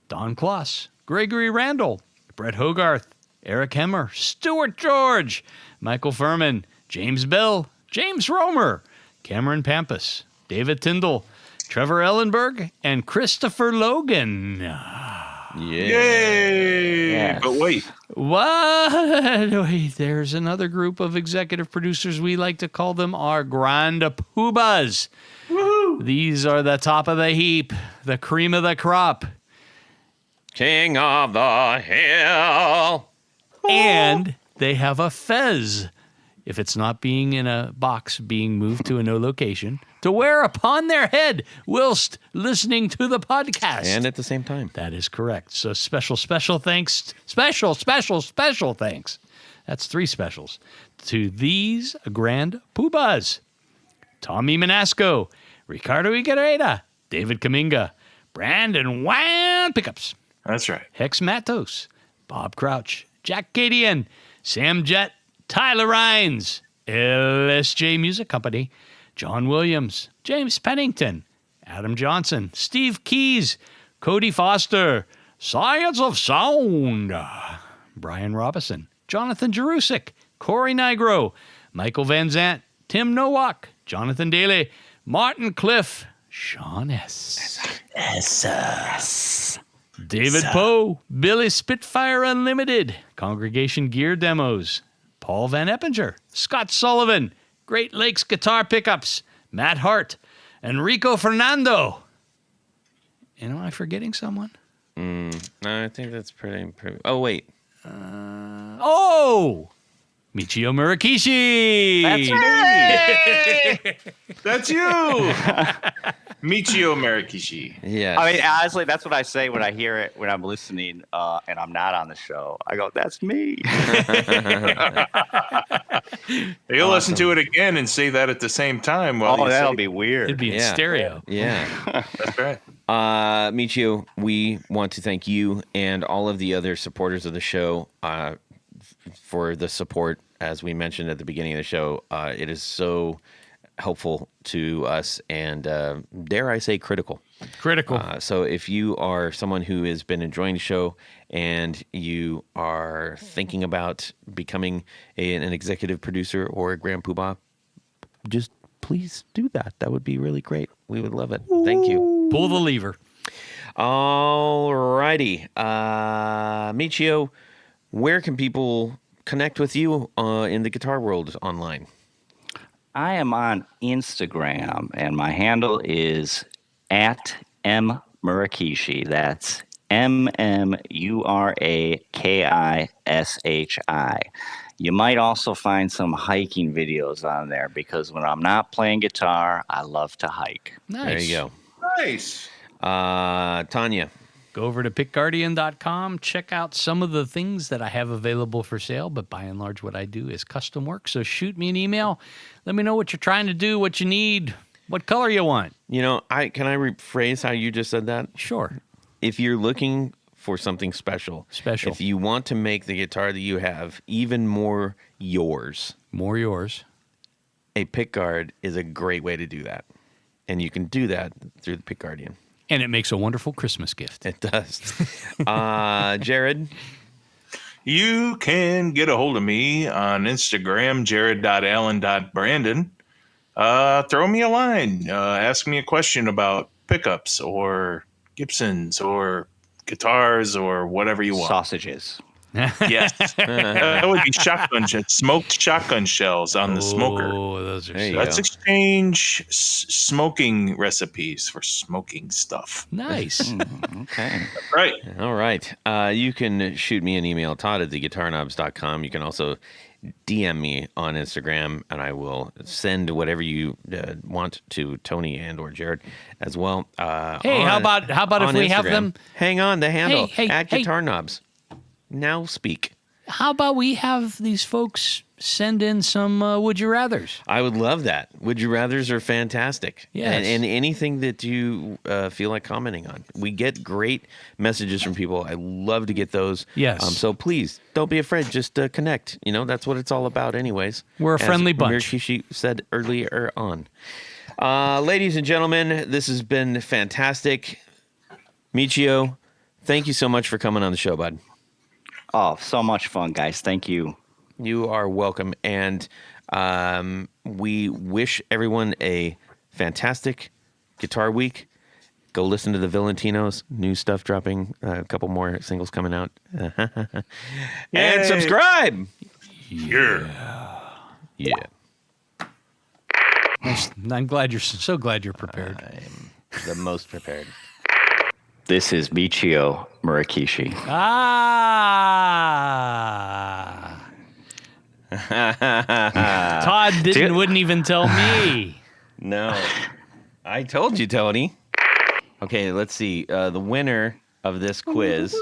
Don Kloss, Gregory Randall, Brett Hogarth, Eric Hemmer, Stuart George, Michael Furman, James Bell, James Romer, Cameron Pampas, David Tyndall, Trevor Ellenberg, and Christopher Logan. Yeah. Yay! Yes. But wait, What? Wait, there's another group of executive producers. We like to call them our Grand Poohbahs. These are the top of the heap, the cream of the crop. King of the Hill. And they have a fez, if it's not being in a box, being moved to a no location, to wear upon their head whilst listening to the podcast. And at the same time. That is correct. So special thanks. Special thanks. That's 3 specials to these Grand Poohbahs. Tommy Manasco, Ricardo Iguereda, David Kaminga, Brandon Wan Pickups, that's right. Hex Matos, Bob Crouch, Jack Cadian, Sam Jett, Tyler Rhines, LSJ Music Company, John Williams, James Pennington, Adam Johnson, Steve Keys, Cody Foster, Science of Sound, Brian Robison, Jonathan Jerusik, Corey Nigro, Michael Van Zant, Tim Nowak, Jonathan Daly, Martin Cliff, Sean S. David Poe, Billy Spitfire Unlimited, Congregation Gear Demos, Paul Van Eppinger, Scott Sullivan, Great Lakes Guitar Pickups, Matt Hart, Enrico Fernando. And am I forgetting someone? No, I think that's pretty. Oh, wait. Oh! Michio Murakishi! That's me. That's you. Michio Murakishi. Yes. I mean, honestly, that's what I say when I hear it when I'm listening and I'm not on the show. I go, "That's me." You'll listen to it again and say that at the same time. While Oh, you that'll say- be weird. It'd be in Yeah. stereo. Yeah. That's right. Michio, we want to thank you and all of the other supporters of the show for the support. As we mentioned at the beginning of the show, it is so helpful to us and, dare I say, critical. Critical. So if you are someone who has been enjoying the show and you are thinking about becoming an executive producer or a Grand Poohbah, just please do that. That would be really great. We would love it. Thank you. Pull the lever. All righty. Michio, where can people connect with you in the guitar world online? I am on Instagram, and my handle is @mmurakishi. That's MMURAKISHI. You might also find some hiking videos on there because when I'm not playing guitar, I love to hike. Nice. There you go. Nice. Tanya. Go over to pickguardian.com, check out some of the things that I have available for sale, but by and large what I do is custom work. So shoot me an email. Let me know what you're trying to do, what you need, what color you want. You know, can I rephrase how you just said that? Sure. If you're looking for something special, if you want to make the guitar that you have even more yours, a pickguard is a great way to do that. And you can do that through the Pick Guardian. And it makes a wonderful Christmas gift. It does. Jared? You can get a hold of me on Instagram, jared.allen.brandon. Throw me a line. Ask me a question about pickups or Gibsons or guitars or whatever you want. Sausages. Yes. That would be smoked shotgun shells on the smoker. Oh, those are Let's exchange smoking recipes for smoking stuff. nice. Okay. Right. All right. You can shoot me an email, todd@theguitarknobs.com. You can also DM me on Instagram, and I will send whatever you want to Tony and or Jared as well. Hey, how about if we have Instagram. them? Hang on, the handle Hey, at Guitar Knobs. Now speak. How about we have these folks send in some would you rathers? I would love that. Would you rathers are fantastic. Yes. And anything that you feel like commenting on. We get great messages from people. I love to get those. Yes. So please don't be afraid. Just connect. You know, that's what it's all about anyways. We're a friendly bunch. Murakishi said earlier on. Ladies and gentlemen, this has been fantastic. Michio, thank you so much for coming on the show, bud. Oh, so much fun, guys. Thank you. You are welcome. And we wish everyone a fantastic Guitar Week. Go listen to the Valentinos. New stuff dropping. A couple more singles coming out. And subscribe. Yeah. Yeah. I'm glad so glad you're prepared. I'm the most prepared. This is Michio Murakishi. Todd wouldn't even tell me. No. I told you, Tony. Okay, let's see. The winner of this quiz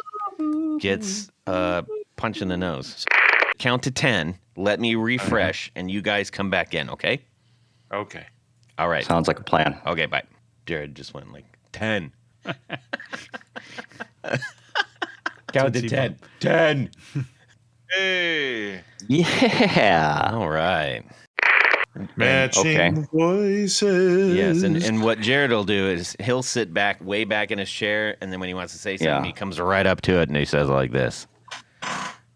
gets a punch in the nose. Count to 10. Let me refresh, and you guys come back in, okay? Okay. All right. Sounds like a plan. Okay, bye. Jared just went like 10. Count to 10. 10. Hey. Yeah. All right. Matching voices. Yes, and what Jared will do is he'll sit back, way back in his chair, and then when he wants to say something, he comes right up to it and he says like this.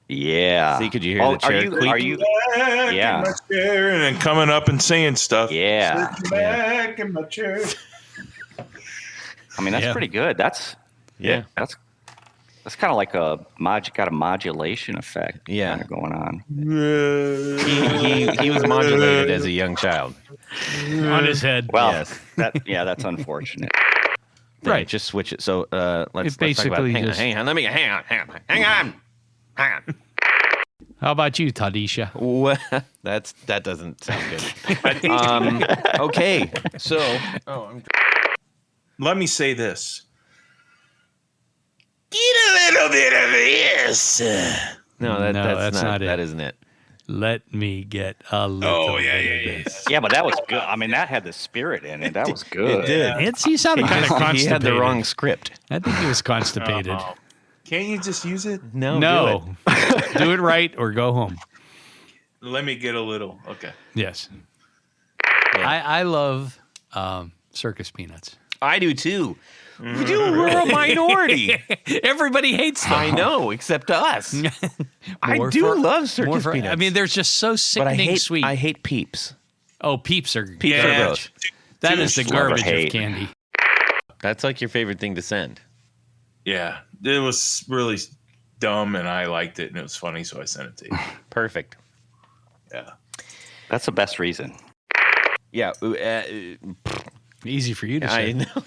Yeah. See, could you hear the chair creak? Are you? Back Yeah. in my chair and then coming up and saying stuff. Yeah. Sitting back in my chair. I mean, that's pretty good. That's kind of like got a modulation effect kind of going on. He was modulated as a young child. On his head. Well, Yes. that's unfortunate. Right, just switch it. So let's talk about basically it. Hang on. Let me hang on. How about you, Tadisha? Well, that doesn't sound good. Okay, so Let me say this. get a little bit of this. No, that's not it. That isn't it. Let me get a little bit of this. Yeah, but that was good. I mean, that had the spirit in it. That was good. It did. He sounded kind of constipated. He had the wrong script. I think he was constipated. Can't you just use it? No. Do it right or go home. Let me get a little. Okay. Yes. Yeah. I love circus peanuts. I do too. We're a minority. Everybody hates them. I know, except us. I More do for- love circus more for- peanuts. I mean, they're just so but sickening sweet. I hate Peeps. Oh, Peeps are Peeps are gross. That is the Love or garbage of hate. candy. That's like your favorite thing to send. Yeah. It was really dumb and I liked it and it was funny, so I sent it to you. Perfect. Yeah. That's the best reason. Yeah. Easy for you to I say. know.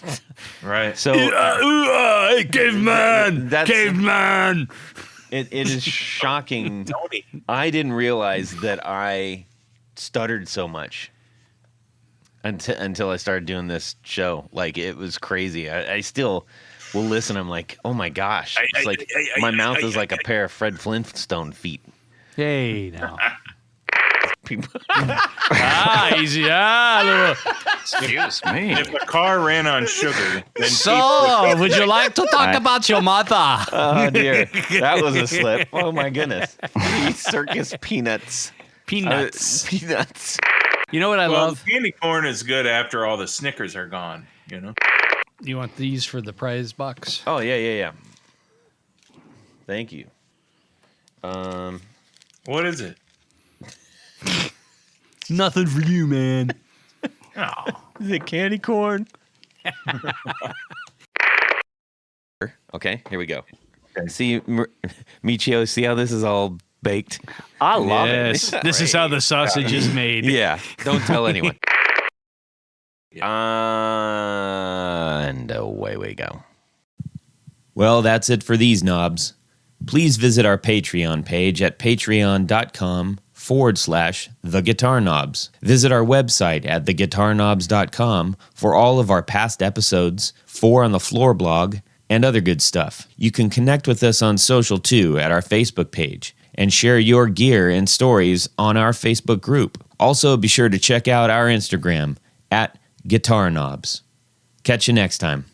Right. So Hey, caveman! Caveman! it is shocking. Tony. I didn't realize that I stuttered so much until I started doing this show. Like, it was crazy. I still will listen. I'm like, oh my gosh. It's like my mouth is like a pair of Fred Flintstone feet. Hey, now. People- Easy. Little. Excuse me. If a car ran on sugar, then So, would you like to talk about your mother? Oh dear, that was a slip. Oh my goodness. These circus peanuts. Peanuts. Peanuts. You know what I well, love? the candy corn is good after all the Snickers are gone. You know. You want these for the prize box? Oh yeah. Thank you. What is it? Nothing for you, man. Oh, Is it candy corn? Okay, here we go. See, Michio, see how this is all baked? I love Yes, it. this is how the sausage is made. Yeah, don't tell anyone. And away we go. Well, that's it for these knobs. Please visit our Patreon page at patreon.com/theguitarknobs. Visit our website at theguitarknobs.com for all of our past episodes, 4 on the Floor blog, and other good stuff. You can connect with us on social too at our Facebook page and share your gear and stories on our Facebook group. Also, be sure to check out our Instagram at Guitar Knobs. Catch you next time.